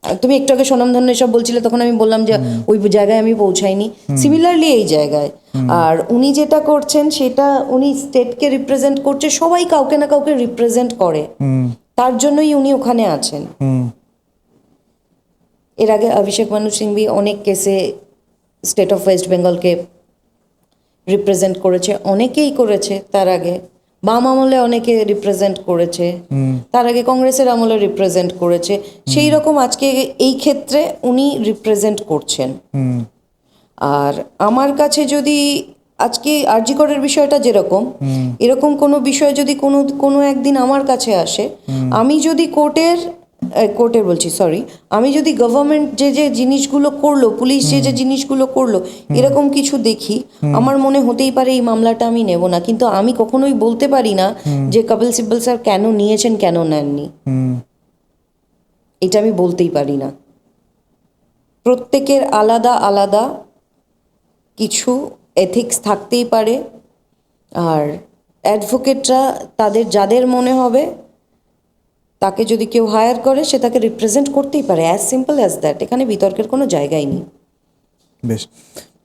আর তুমি একটু আগে স্বনামধন্য এসব বলছিলে, তখন আমি বললাম যে ওই জায়গায় আমি পৌঁছাইনি। সিমিলারলি এই জায়গায়, আর উনি যেটা করছেন সেটা উনি স্টেটকে রিপ্রেজেন্ট করছে, সবাই কাউকে না কাউকে রিপ্রেজেন্ট করে, তার জন্যই উনি ওখানে আছেন। এর আগে অভিষেক মানু সিংভি অনেক কেসে স্টেট অফ ওয়েস্ট বেঙ্গলকে রিপ্রেজেন্ট করেছে, অনেকেই করেছে। তার আগে বাম আমলে অনেকে রিপ্রেজেন্ট করেছে, তার আগে কংগ্রেসের আমলে রিপ্রেজেন্ট করেছে। সেই রকম আজকে এই ক্ষেত্রে উনি রিপ্রেজেন্ট করছেন। আর আমার কাছে যদি আজকে আরজি করের বিষয়টা যেরকম, এরকম কোনো বিষয় যদি কোনো একদিন আমার কাছে আসে, আমি যদি কোর্টের বলছি সরি, আমি যদি গভর্নমেন্ট যে জিনিসগুলো করলো, পুলিশ যে জিনিসগুলো করলো, এরকম কিছু দেখি, আমার মনে হতেই পারে এই মামলাটা আমি নেব না। কিন্তু আমি কখনোই বলতে পারি না যে কপিল সিব্বল স্যার কেন নিয়েছেন কেন নেননি, এটা আমি বলতেই পারি না। প্রত্যেকের আলাদা আলাদা কিছু এথিক্স থাকতেই পারে, আর অ্যাডভোকেটরা যাদের মনে হবে তাকে যদি কেউ হায়ার করে, সে তাকে রিপ্রেজেন্ট করতেই পারে, অ্যাজ সিম্পল অ্যাজ দ্যাট। এখানে বিতর্কের কোনো জায়গাই নেই। বেশ,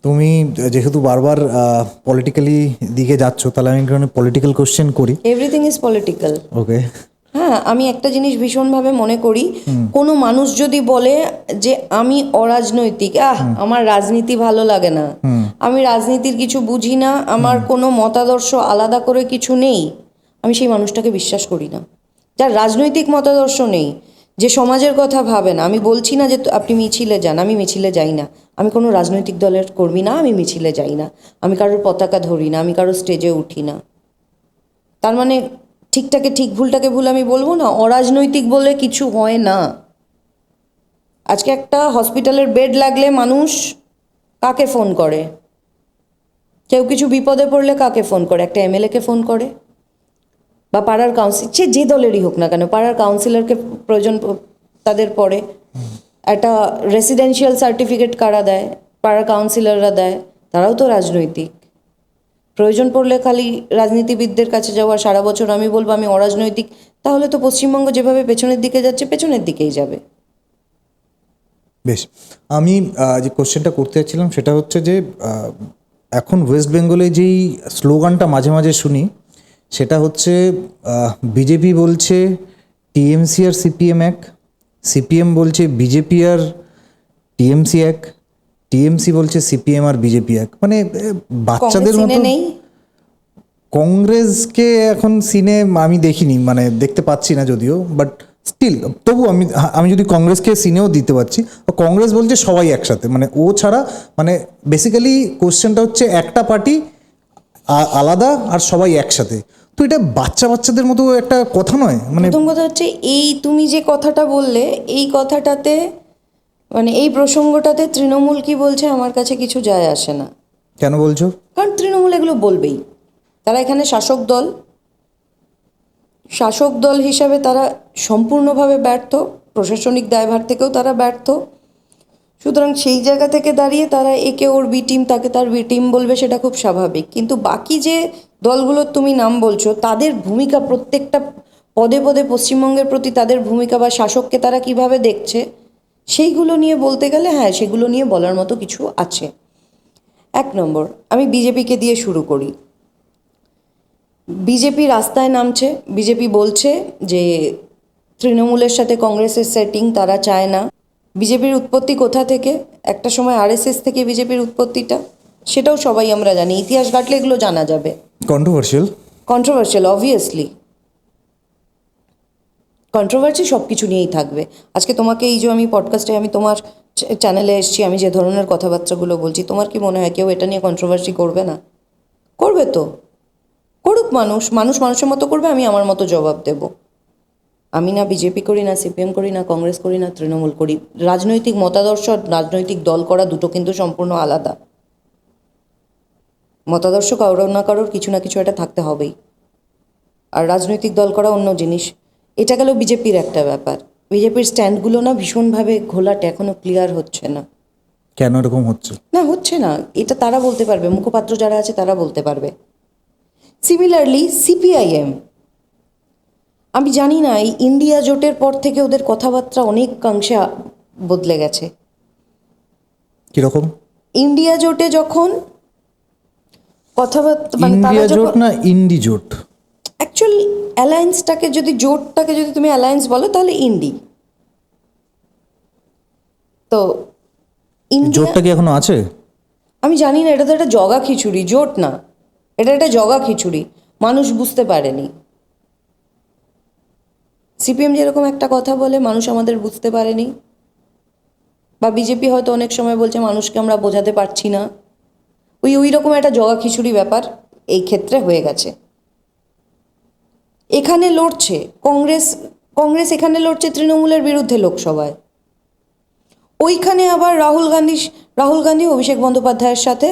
তুমি যেহেতু বারবার পলিটিক্যালি দিকে যাচ্ছ, তাহলে আমি একটু পলিটিক্যাল কোশ্চেন করি। Everything is political. ওকে। হ্যাঁ, আমি একটা জিনিস ভীষণভাবে মনে করি, কোনো মানুষ যদি বলে যে আমি অরাজনৈতিক, আমার রাজনীতি ভালো লাগে না, আমি রাজনীতির কিছু বুঝি না, আমার কোনো মতাদর্শ আলাদা করে কিছু নেই, আমি সেই মানুষটাকে বিশ্বাস করি না। যার রাজনৈতিক মতাদর্শ নেই, যে সমাজের কথা ভাবে না, আমি বলছি না যে আপনি মিছিলে যান, আমি মিছিলে যাই না, আমি কোনো রাজনৈতিক দলের কর্মী না, আমি মিছিলে যাই না, আমি কারোর পতাকা ধরি না, আমি কারোর স্টেজে উঠি না, তার মানে ঠিকটাকে ঠিক ভুলটাকে ভুল আমি বলবো না। অরাজনৈতিক বলে কিছু হয় না। আজকে একটা হসপিটালের বেড লাগলে মানুষ কাকে ফোন করে? কেউ কিছু বিপদে পড়লে কাকে ফোন করে? একটা এমএলএকে ফোন করে, বা পাড়ার কাউন্সিল, সে যে দলেরই হোক না কেন, পাড়ার কাউন্সিলরকে প্রয়োজন তাদের পড়ে। একটা রেসিডেন্সিয়াল সার্টিফিকেট কারা দেয়? পাড়ার কাউন্সিলররা দেয়, তারাও তো রাজনৈতিক। প্রয়োজন পড়লে খালি রাজনীতিবিদদের কাছে যাওয়া, সারা বছর আমি বলবো আমি অরাজনৈতিক, তাহলে তো পশ্চিমবঙ্গ যেভাবে পেছনের দিকে যাচ্ছে, পেছনের দিকেই যাবে। বেশ, আমি যে কোশ্চেনটা করতে যাচ্ছিলাম সেটা হচ্ছে যে এখন ওয়েস্ট বেঙ্গলে যেই স্লোগানটা মাঝে মাঝে শুনি, সেটা হচ্ছে বিজেপি বলছে টিএমসি আর সিপিএম এক, সিপিএম বলছে বিজেপি আর টিএমসি এক, টিএমসি বলছে সিপিএম আর বিজেপি এক। মানে বাচ্চাদের কংগ্রেস মতো। সিনে নেই? কংগ্রেসকে এখন সিনে আমি দেখিনি, মানে দেখতে পাচ্ছি না যদিও, বাট স্টিল তবু আমি যদি কংগ্রেসকে সিনেও দিতে পারছি। কংগ্রেস বলছে সবাই একসাথে, মানে ও ছাড়া, মানে বেসিক্যালি কোশ্চেনটা হচ্ছে একটা পার্টি আলাদা আর সবাই একসাথে। তো এটা বাচ্চাদের মতো একটা কথা নয়। মানে প্রথম কথা হচ্ছে, এই তুমি যে কথাটা বললে, এই কথাটাতে মানে এই প্রসঙ্গটাতে তৃণমূল কি বলছে আমার কাছে কিছু যায় আসে না। কেন বলছো? কারণ তৃণমূল এগুলো বলবেই, তারা এখানে শাসক দল হিসাবে তারা সম্পূর্ণভাবে ব্যর্থ, প্রশাসনিক দায়ভার থেকেও তারা ব্যর্থ। সুতরাং সেই জায়গা থেকে দাঁড়িয়ে তারা একে ওর বি টিম, তাকে তার বি টিম বলবে, সেটা খুব স্বাভাবিক। কিন্তু বাকি যে দলগুলোর তুমি নাম বলছো, তাদের ভূমিকা প্রত্যেকটা পদে পদে পশ্চিমবঙ্গের প্রতি তাদের ভূমিকা বা শাসককে তারা কিভাবে দেখছে, সেইগুলো নিয়ে বলতে গেলে হ্যাঁ, সেগুলো নিয়ে বলার মতো কিছু আছে। 1 নম্বর, আমি বিজেপিকে দিয়ে শুরু করি। বিজেপি রাস্তায় নামছে, বিজেপি বলছে যে তৃণমূলের সাথে কংগ্রেসের সেটিং তারা চায় না, বিজেপির উৎপত্তি কোথা থেকে? একটা সময় আরএসএস থেকে বিজেপির উৎপত্তিটা, সেটাও সবাই আমরা জানি, ইতিহাস ঘাটলে এগুলো জানা যাবে। কন্ট্রোভার্সিয়াল। কন্ট্রোভার্সিয়াল, অবভিয়াসলি কন্ট্রোভার্সি সব কিছু নিয়েই থাকবে। আজকে তোমাকে এই যে আমি পডকাস্টে আমি তোমার চ্যানেলে এসেছি, আমি যে ধরনের কথাবার্তাগুলো বলছি, তোমার কি মনে হয় কেউ এটা নিয়ে কন্ট্রোভার্সি করবে না? করবে তো, করুক মানুষ, মানুষ মানুষের মতো করবে, আমি আমার মতো জবাব দেব। আমি না বিজেপি করি, না সিপিএম করি, না কংগ্রেস করি, না তৃণমূল করি। রাজনৈতিক মতাদর্শ, রাজনৈতিক দল করা দুটো কিন্তু সম্পূর্ণ আলাদা। মতাদর্শ কারোর না কারোর কিছু না কিছু একটা থাকতে হবেই, আর রাজনৈতিক দল করা অন্য জিনিস। এটা গেল বিজেপির একটা ব্যাপার। বিজেপির স্ট্যান্ডগুলো না ভীষণভাবে ঘোলাটে, এখনও ক্লিয়ার হচ্ছে না। কেন এরকম হচ্ছে? না, হচ্ছে না, এটা তারা বলতে পারবে, মুখপাত্র যারা আছে তারা বলতে পারবে। সিমিলারলি সিপিআইএম, আমি জানি না, এই ইন্ডিয়া জোটের পর থেকে ওদের কথাবার্তা অনেকাংশে বদলে গেছে। কিরকম? ইন্ডিয়া জোটে যখন কথাবার্তা, মানে তারা ইন্ডিয়া জোট যখন না ইন্ডি জোট? অ্যাকচুয়াল অ্যালায়েন্সটাকে যদি, জোটটাকে যদি তুমি অ্যালায়েন্স বলো তাহলে ইন্ডি। তো ইন্ডিয়া, জোটটা কি এখনো আছে? আমি জানি না, এটা তো একটা জগা খিচুড়ি, জোট না, এটা একটা জগা খিচুড়ি, মানুষ বুঝতে পারেনি। সিপিএম যেরকম একটা কথা বলে মানুষ আমাদের বুঝতে পারেনি, বা বিজেপি হয়তো অনেক সময় বলছে মানুষকে আমরা বোঝাতে পারছি না, ওই রকম একটা জগা খিচুড়ি ব্যাপার এই ক্ষেত্রে হয়ে গেছে। এখানে লড়ছে কংগ্রেস এখানে লড়ছে তৃণমূলের বিরুদ্ধে লোকসভায়, ওইখানে আবার রাহুল গান্ধী অভিষেক বন্দ্যোপাধ্যায়ের সাথে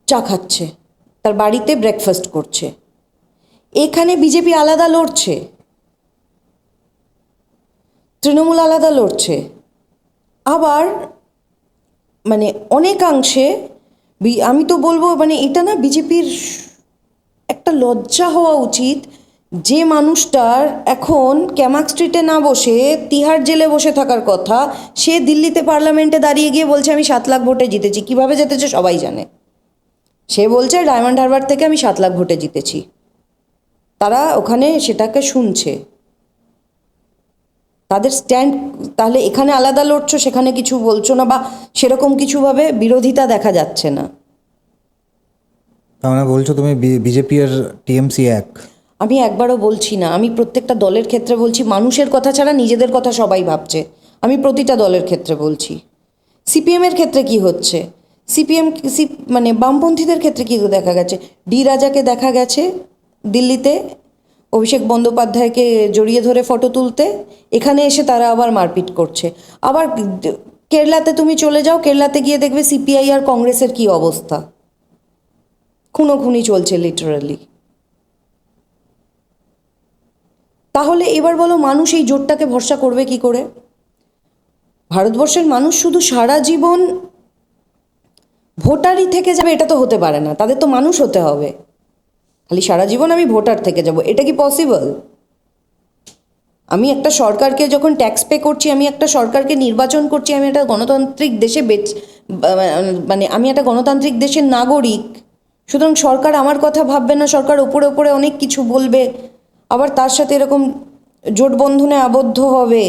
চা খাচ্ছে, তার বাড়িতে ব্রেকফাস্ট করছে। এখানে বিজেপি আলাদা লড়ছে, তৃণমূল আলাদা লড়ছে। আবার মানে অনেকাংশে আমি তো বলবো, মানে এটা না বিজেপির একটা লজ্জা হওয়া উচিত, যে মানুষটার এখন ক্যামাক স্ট্রিটে না বসে তিহার জেলে বসে থাকার কথা, সে দিল্লিতে পার্লামেন্টে দাঁড়িয়ে গিয়ে বলছে আমি 7 লাখ ভোটে জিতেছি। কিভাবে জিতেছে সবাই জানে। সে বলছে ডায়মন্ড হারবার থেকে আমি 7 লাখ ভোটে জিতেছি। তারা ওখানে সেটাকে শুনছে, তাদের স্ট্যান্ড। তাহলে এখানে আলাদা লড়ছো, সেখানে কিছু বলছো না, বা সেরকম কিছুভাবে বিরোধিতা দেখা যাচ্ছে না। তার মানে বলছো তুমি বিজেপি আর টিএমসি এক? আমি একবারও বলছি না, আমি প্রত্যেকটা দলের ক্ষেত্রে বলছি, মানুষের কথা ছাড়া নিজেদের কথা সবাই ভাবছে, আমি প্রতিটা দলের ক্ষেত্রে বলছি। সিপিএমের ক্ষেত্রে কি হচ্ছে, মানে বামপন্থীদের ক্ষেত্রে কী দেখা গেছে, ডি রাজাকে দেখা গেছে দিল্লিতে অভিষেক বন্দ্যোপাধ্যায়কে জড়িয়ে ধরে ফটো তুলতে, এখানে এসে তারা আবার মারপিট করছে। আবার কেরলাতে তুমি চলে যাও, কেরলাতে গিয়ে দেখবে সিপিআই আর কংগ্রেসের কি অবস্থা, খুনোখুনি চলছে লিটারালি। তাহলে এবার বলো, মানুষ এই জোটটাকে ভরসা করবে কি করে? ভারতবর্ষের মানুষ শুধু সারা জীবন ভোটারই থেকে যাবে এটা তো হতে পারে না, তাদের তো মানুষ হতে হবে। খালি সারা জীবন আমি ভোটার থেকে যাব, এটা কি পসিবল? আমি একটা সরকারকে যখন ট্যাক্স পে করছি, আমি একটা সরকারকে নির্বাচন করছি, আমি একটা গণতান্ত্রিক দেশে মানে আমি একটা গণতান্ত্রিক দেশের নাগরিক। সুতরাং সরকার আমার কথা ভাববে না, সরকার ওপরে ওপরে অনেক কিছু বলবে, আবার তার সাথে এরকম জোটবন্ধনে আবদ্ধ হবে।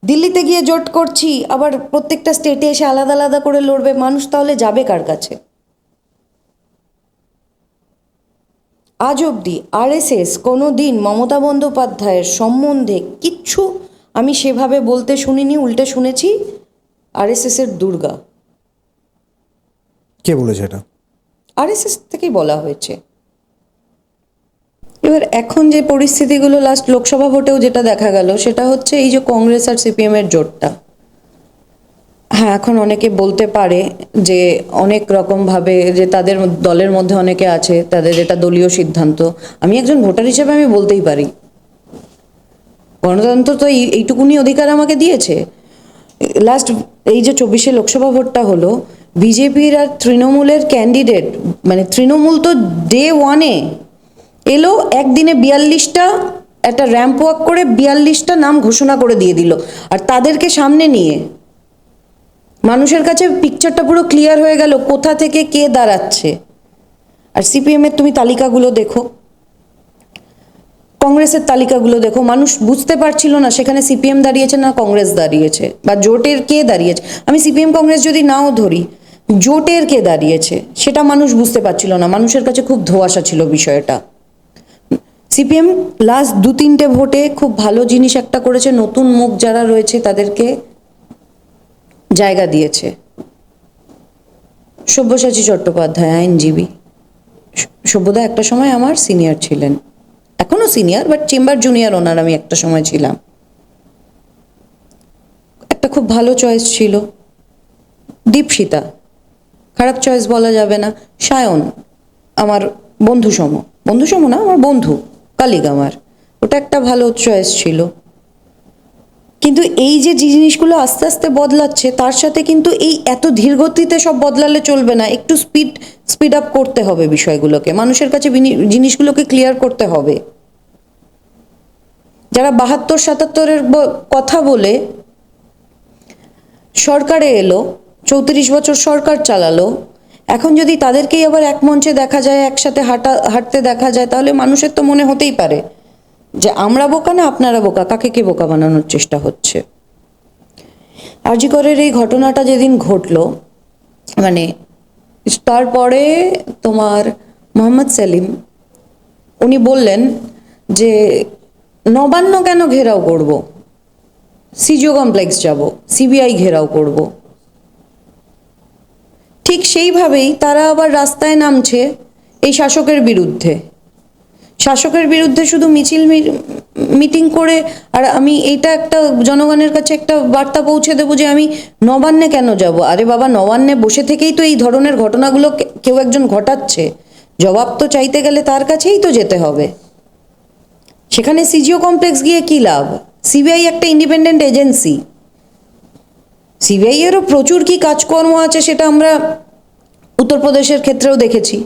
দিল্লিতে গিয়ে জোট করছি, আবার প্রত্যেকটা স্টেটে এসে আলাদা আলাদা করে লড়বে। মানুষ তাহলে যাবে কার কাছে? আজ অবধি আরএসএস কোনো দিন মমতা বন্দ্যোপাধ্যায়ের সম্বন্ধে কিচ্ছু আমি সেভাবে বলতে শুনিনি, উল্টে শুনেছি আরএসএসের দুর্গা। কে বলেছে এটা? আরএসএস থেকেই বলা হয়েছে। এবার এখন যে পরিস্থিতিগুলো লাস্ট লোকসভা ভোটেও যেটা দেখা গেল, সেটা হচ্ছে এই যে কংগ্রেস আর সিপিএমের জোটটা। হ্যাঁ, এখন অনেকে বলতে পারে যে অনেক রকমভাবে যে তাদের দলের মধ্যে অনেকে আছে, তাদের এটা দলীয় সিদ্ধান্ত। আমি একজন ভোটার হিসেবে আমি বলতেই পারি, গণতন্ত্র তো এইটুকুনি অধিকার আমাকে দিয়েছে। লাস্ট এই যে 24-এ লোকসভা ভোটটা হলো, বিজেপির আর তৃণমূলের ক্যান্ডিডেট, মানে তৃণমূল তো ডে 1-এ এলো, একদিনে 42টা একটা র্যাম্প ওয়াক করে 42টা নাম ঘোষণা করে দিয়ে দিল। আর তাদেরকে সামনে নিয়ে মানুষের কাছে পিকচারটা পুরো ক্লিয়ার হয়ে গেল কোথা থেকে কে দাঁড়াচ্ছে। আর সিপিএমের তুমি তালিকাগুলো দেখো, কংগ্রেসের তালিকাগুলো দেখো, মানুষ বুঝতে পারছিল না সেখানে সিপিএম দাঁড়িয়েছে না কংগ্রেস দাঁড়িয়েছে, বা জোটের কে দাঁড়িয়েছে। আমি সিপিএম কংগ্রেস যদি নাও ধরি, জোটের কে দাঁড়িয়েছে সেটা মানুষ বুঝতে পারছিল না, মানুষের কাছে খুব ধোঁয়াশা ছিল বিষয়টা। সিপিএম লাস্ট 2-3টে ভোটে খুব ভালো জিনিস একটা করেছে, নতুন মুখ যারা রয়েছে তাদেরকে জায়গা দিয়েছে। সব্যসাচী চট্টোপাধ্যায় আইনজীবী, সব্যদা একটা সময় আমার সিনিয়র ছিলেন, এখনো সিনিয়র, বাট চেম্বার জুনিয়র ওনার আমি একটা সময় ছিলাম। একটা খুব ভালো চয়েস ছিল। দীপশিতা, খারাপ চয়েস বলা যাবে না। সায়ন আমার বন্ধুসম না, আমার বন্ধু, কালিগ আমার, ওটা একটা ভালো চয়েস ছিল। কিন্তু এই যে জিনিসগুলো আস্তে আস্তে বদলাচ্ছে, তার সাথে কিন্তু এই এত ধীর গতিতে সব বদলালে চলবে না, একটু স্পিড আপ করতে হবে বিষয়গুলোকে, মানুষের কাছে জিনিসগুলোকে ক্লিয়ার করতে হবে। যারা 72-77-এর কথা বলে সরকারে এলো, 34 বছর সরকার চালালো, এখন যদি তাদেরকেই আবার এক মঞ্চে দেখা যায়, একসাথে হাঁটতে দেখা যায়, তাহলে মানুষের তো মনে হতেই পারে যে আমরা বোকা না আপনারা বোকা, কাকে কে বোকা বানানোর চেষ্টা হচ্ছে। আরজি করের এই ঘটনাটা যেদিন ঘটলো, মানে তারপরে তোমার মোহাম্মদ সেলিম উনি বললেন যে নবান্ন কেন ঘেরাও করব, সিজিও কমপ্লেক্স যাব, সিবিআই ঘেরাও করব। ঠিক সেইভাবেই তারা আবার রাস্তায় নামছে এই শাসকের বিরুদ্ধে। শাসকের বিরুদ্ধে শুধু মিটিং করে, আর আমি এইটা একটা জনগণের কাছে একটা বার্তা পৌঁছে দেবো যে আমি নবান্নে কেন যাব। আরে বাবা, নবান্নে বসে থেকেই তো এই ধরনের ঘটনাগুলো কেউ একজন ঘটাচ্ছে, জবাব তো চাইতে গেলে তার কাছেই তো যেতে হবে। সেখানে সিজিও কমপ্লেক্স গিয়ে কি লাভ? সিবিআই একটা ইন্ডিপেন্ডেন্ট এজেন্সি, সিবিআই এরও প্রচুর কি কাজকর্ম আছে সেটা আমরা উত্তরপ্রদেশের ক্ষেত্রেও দেখেছি,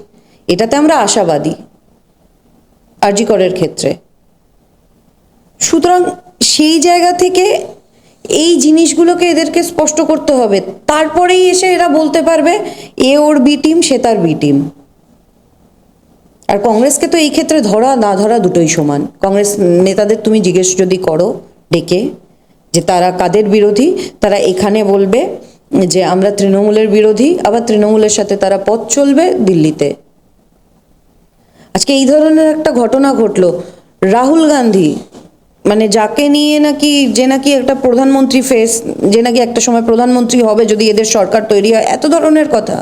এটাতে আমরা আশাবাদী আরজি করের ক্ষেত্রে। সুতরাং সেই জায়গা থেকে এই জিনিসগুলোকে এদেরকে স্পষ্ট করতে হবে, তারপরেই এসে এরা বলতে পারবে এ ওর বি টিম, সে তার বি টিম। আর কংগ্রেসকে তো এই ক্ষেত্রে ধরা না ধরা দুটোই সমান। কংগ্রেস নেতাদের তুমি জিজ্ঞেস যদি করো ডেকে যে তারা কাদের বিরোধী, তারা এখানে বলবে যে আমরা তৃণমূলের বিরোধী, আবার তৃণমূলের সাথে তারা পথ চলবে দিল্লিতে। আজকে এই ধরনের একটা ঘটনা ঘটলো, রাহুল গান্ধী মানে যাকে নিয়ে নাকি, যে নাকি একটা প্রধানমন্ত্রী ফেস, যে নাকি একটা সময় প্রধানমন্ত্রী হবে যদি এদের সরকার তৈরি হয়, এত ধরনের কথা,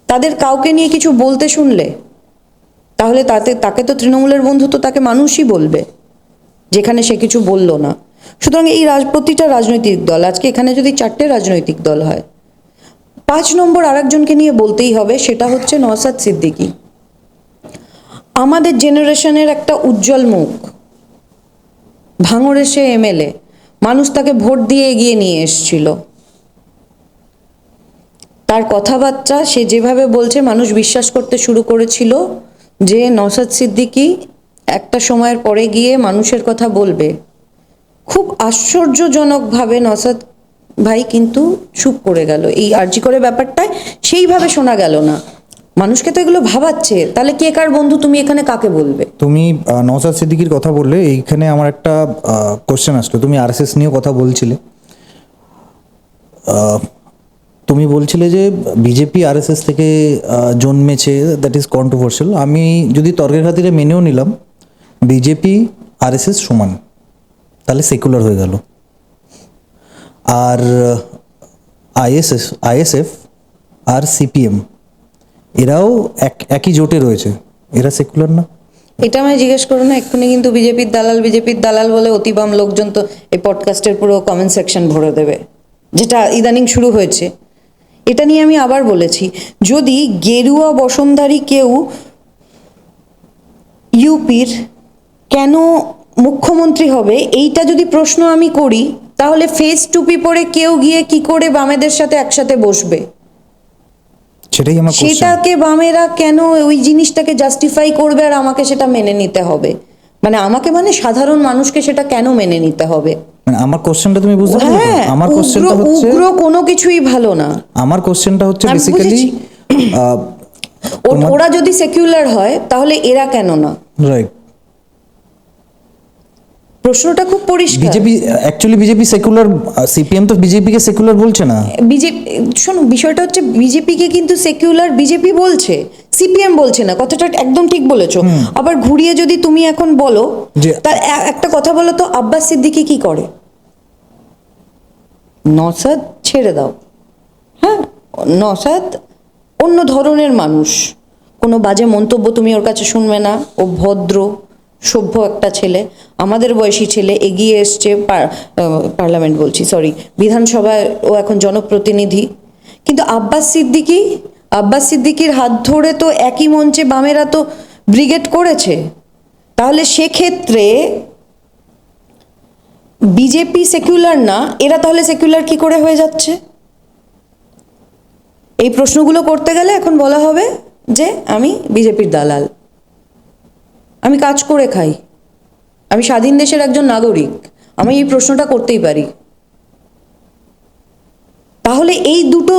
তাদের কাউকে নিয়ে কিছু বলতে শুনলে তাহলে তাকে তো তৃণমূলের বন্ধু তো তাকে মানুষই বলবে, যেখানে সে কিছু বলল না। সুতরাং এই প্রতিটা রাজনৈতিক দল, আজকে এখানে যদি 4টে রাজনৈতিক দল হয়, 5 নম্বর আরেকজনকে নিয়ে বলতেই হবে, সেটা হচ্ছে নওশাদ সিদ্দিকী। আমাদের জেনারেশনের একটা উজ্জ্বল মুখ, ভাঙড়ে সে এমএলএ, মানুষ তাকে ভোট দিয়ে এগিয়ে নিয়ে এসেছিল। তার কথাবার্তা, সে যেভাবে বলছে, মানুষ বিশ্বাস করতে শুরু করেছিল যে নওশাদ সিদ্দিকী একটা সময়ের পরে গিয়ে মানুষের কথা বলবে। খুব আশ্চর্যজনকভাবে নওশাদ ভাই কিন্তু চুপ করে গেল এই আরজি করে ব্যাপারটায়, সেইভাবে শোনা গেল না। মানুষকে তো এগুলো ভাবাচ্ছে, তাহলে কে কার বন্ধু, তুমি এখানে কাকে বলবে? তুমি নওশাদ সিদ্দিকীর কথা বললে, এইখানে আমার একটা কোশ্চেন আসলো। তুমি আরএসএস নিয়ে কথা বলছিলে, তুমি বলছিলে যে বিজেপি আরএসএস থেকে জন্মেছে, দ্যাট ইজ কন্ট্রোভার্সিয়াল। আমি যদি তর্কের খাতিরে মেনেও নিলাম বিজেপি আরএসএস সমান, তাহলে সেকুলার হয়ে গেল। আর আইএসএফ আর সিপিএম এরাও একই জোটে রয়েছে, এরা সেকুলার না? এটা আমায় জিজ্ঞেস করো না এক্ষুনি, কিন্তু বিজেপির দালাল বলে অতিবাম লোকজন তো এই পডকাস্টের পুরো কমেন্ট সেকশন ভরে দেবে, যেটা ইদানিং শুরু হয়েছে। এটা নিয়ে আমি আবার বলেছি, যদি গেরুয়া বসনধারী কেউ ইউপির কেন মুখ্যমন্ত্রী হবে, এইটা যদি প্রশ্ন আমি করি, তাহলে ফেস টুপি পরে কেউ গিয়ে কি করে বামেদের সাথে একসাথে বসবে? সেটাই আমার কোশ্চেন। সেটাকে বামেরা কেন ওই জিনিসটাকে জাস্টিফাই করবে, আর আমাকে সেটা মেনে নিতে হবে? মানে আমাকে, মানে সাধারণ মানুষকে সেটা কেন মেনে নিতে হবে? মানে আমার কোশ্চেনটা তুমি বুঝতে পারছো? হ্যাঁ, আমার কোশ্চেনটা হচ্ছে, উগ্র কোনো কিছুই ভালো না। আমার কোশ্চেনটা হচ্ছে আমি বেসিক্যালি ওরা যদি সেকুলার হয় তাহলে এরা কেন না? রাইট। প্রশ্নটা খুব পরিষ্কার। BJP actually BJP secular, CPM তো বিজেপিকে সেকুলার বলছে না। বিজেপি, শোনো বিষয়টা হচ্ছে বিজেপিকে কিন্তু সেকুলার বিজেপি বলছে, সিপিএম বলছে না, কথাটা একদম ঠিক বলেছো। আবার ঘুরিয়ে যদি তুমি এখন বলো, যে- তার একটা কথা বলো তো, আব্বাস সিদ্দিকী কি করে? নসাদ ছেড়ে দাও, হ্যাঁ নসাদ অন্য ধরনের মানুষ, কোনো বাজে মন্তব্য তুমি ওর কাছে শুনবে না। ও ভদ্র সভ্য একটা ছেলে, আমাদের বয়সী ছেলে, এগিয়ে এসছে পার্লামেন্ট বলছি, সরি, বিধানসভায় ও এখন জনপ্রতিনিধি। কিন্তু আব্বাস সিদ্দিকির হাত ধরে তো একই মঞ্চে বামেরা তো ব্রিগেড করেছে। তাহলে সেক্ষেত্রে বিজেপি সেকুলার না, এরা তাহলে সেকুলার কি করে হয়ে যাচ্ছে? এই প্রশ্নগুলো করতে গেলে এখন বলা হবে যে আমি বিজেপির দালাল, আমি কাজ করে খাই, আমি স্বাধীন দেশের একজন নাগরিক, আমি এই প্রশ্নটা করতেই পারি। তাহলে এই দুটো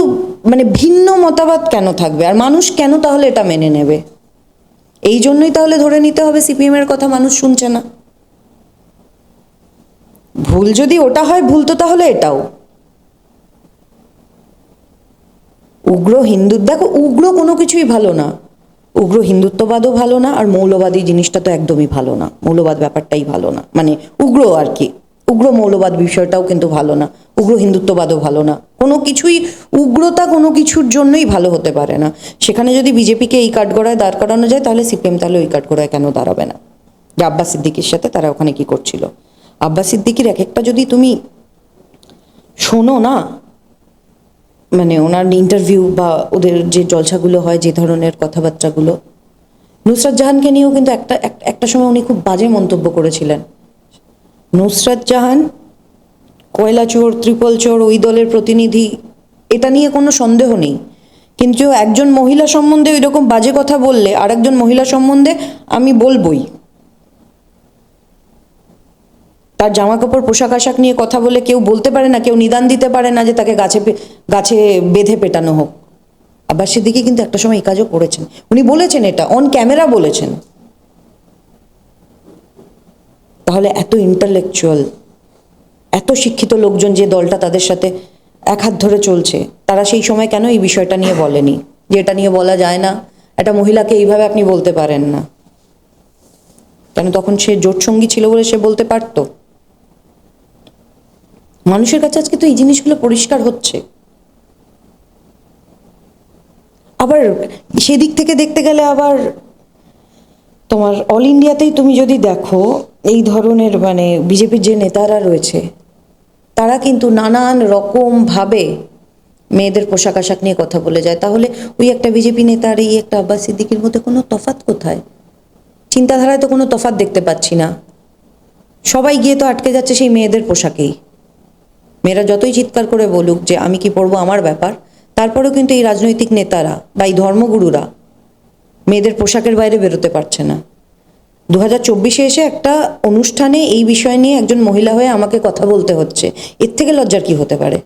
মানে ভিন্ন মতবাদ কেন থাকবে, আর মানুষ কেন তাহলে এটা মেনে নেবে? এই জন্যই তাহলে ধরে নিতে হবে সিপিএম এর কথা মানুষ শুনছে না। ভুল যদি ওটা হয়, ভুল তো তাহলে এটাও। উগ্র হিন্দু, দেখো উগ্র কোনো কিছুই ভালো না, উগ্র হিন্দুত্ববাদও ভালো না, আর মৌলবাদী জিনিসটা তো একদমই ভালো না, মৌলবাদ ব্যাপারটাই ভালো না, মানে উগ্র আর কি, উগ্র মৌলবাদ বিষয়টাও কিন্তু ভালো না, উগ্র হিন্দুত্ববাদও ভালো না, কোনো কিছুই উগ্রতা কোনো কিছুর জন্যই ভালো হতে পারে না। সেখানে যদি বিজেপিকে এই কাঠগড়ায় দাঁড় করানো যায়, তাহলে সিপিএম তাহলে ওই কাঠগড়ায় কেন দাঁড়াবে না? যে আব্বাস সিদ্দিকির সাথে তারা ওখানে কি করছিল, আব্বাস সিদ্দিকির এক একটা যদি তুমি শোনো না, মানে ওনার ইন্টারভিউ বা ওদের যে জলসাগুলো হয়, যে ধরনের কথাবার্তাগুলো, নুসরাত জাহানকে নিয়েও কিন্তু একটা সময় উনি খুব বাজে মন্তব্য করেছিলেন। নুসরাত জাহান কয়লা চোর, ত্রিপল চোর, ওই দলের প্রতিনিধি, এটা নিয়ে কোনো সন্দেহ নেই। কিন্তু একজন মহিলা সম্বন্ধে ওই রকম বাজে কথা বললে, আর একজন মহিলা সম্বন্ধে আমি বলবই, তার জামা কাপড় পোশাক আশাক নিয়ে কথা বলে কেউ বলতে পারে না, কেউ নিদান দিতে পারে না যে তাকে গাছে বেঁধে পেটানো হোক। আব্বাস সিদ্দিকী কিন্তু একটা সময় এই কাজও করেছেন, উনি বলেছেন, এটা অন ক্যামেরা বলেছেন। তাহলে এত ইন্টালেকচুয়াল, এত শিক্ষিত লোকজন যে দলটা তাদের সাথে এক হাত ধরে চলছে, তারা সেই সময় কেন এই বিষয়টা নিয়ে বলেনি যে এটা নিয়ে বলা যায় না, একটা মহিলাকে এইভাবে আপনি বলতে পারেন না? কেন তখন সে জোটসঙ্গী ছিল বলে সে বলতে পারতো? মানুষের কাছে আজকে তো এই জিনিসগুলো পরিষ্কার হচ্ছে। আবার সেদিক থেকে দেখতে গেলে আবার তোমার অল ইন্ডিয়াতেই তুমি যদি দেখো, এই ধরনের মানে বিজেপির যে নেতারা রয়েছে, তারা কিন্তু নানান রকমভাবে মেয়েদের পোশাক আশাক নিয়ে কথা বলে যায়। তাহলে ওই একটা বিজেপি নেতা আর এই একটা আব্বাস সিদ্দিকীর মধ্যে কোনো তফাৎ কোথায়? চিন্তাধারায় তো কোনো তফাৎ দেখতে পাচ্ছি না। সবাই গিয়ে তো আটকে যাচ্ছে সেই মেয়েদের পোশাকেই। মেয়েরা যতই চিৎকার করে বলুক যে আমি কি পরবো আমার ব্যাপার, তারপরেও কিন্তু এই রাজনৈতিক নেতারা বা এই ধর্মগুরুরা মেয়েদের পোশাকের বাইরে বেরোতে পারছে না। 2024-এ এসে একটা অনুষ্ঠানে এই বিষয় নিয়ে একজন মহিলা হয়ে আমাকে কথা বলতে হচ্ছে, এর থেকে লজ্জার কি হতে পারে?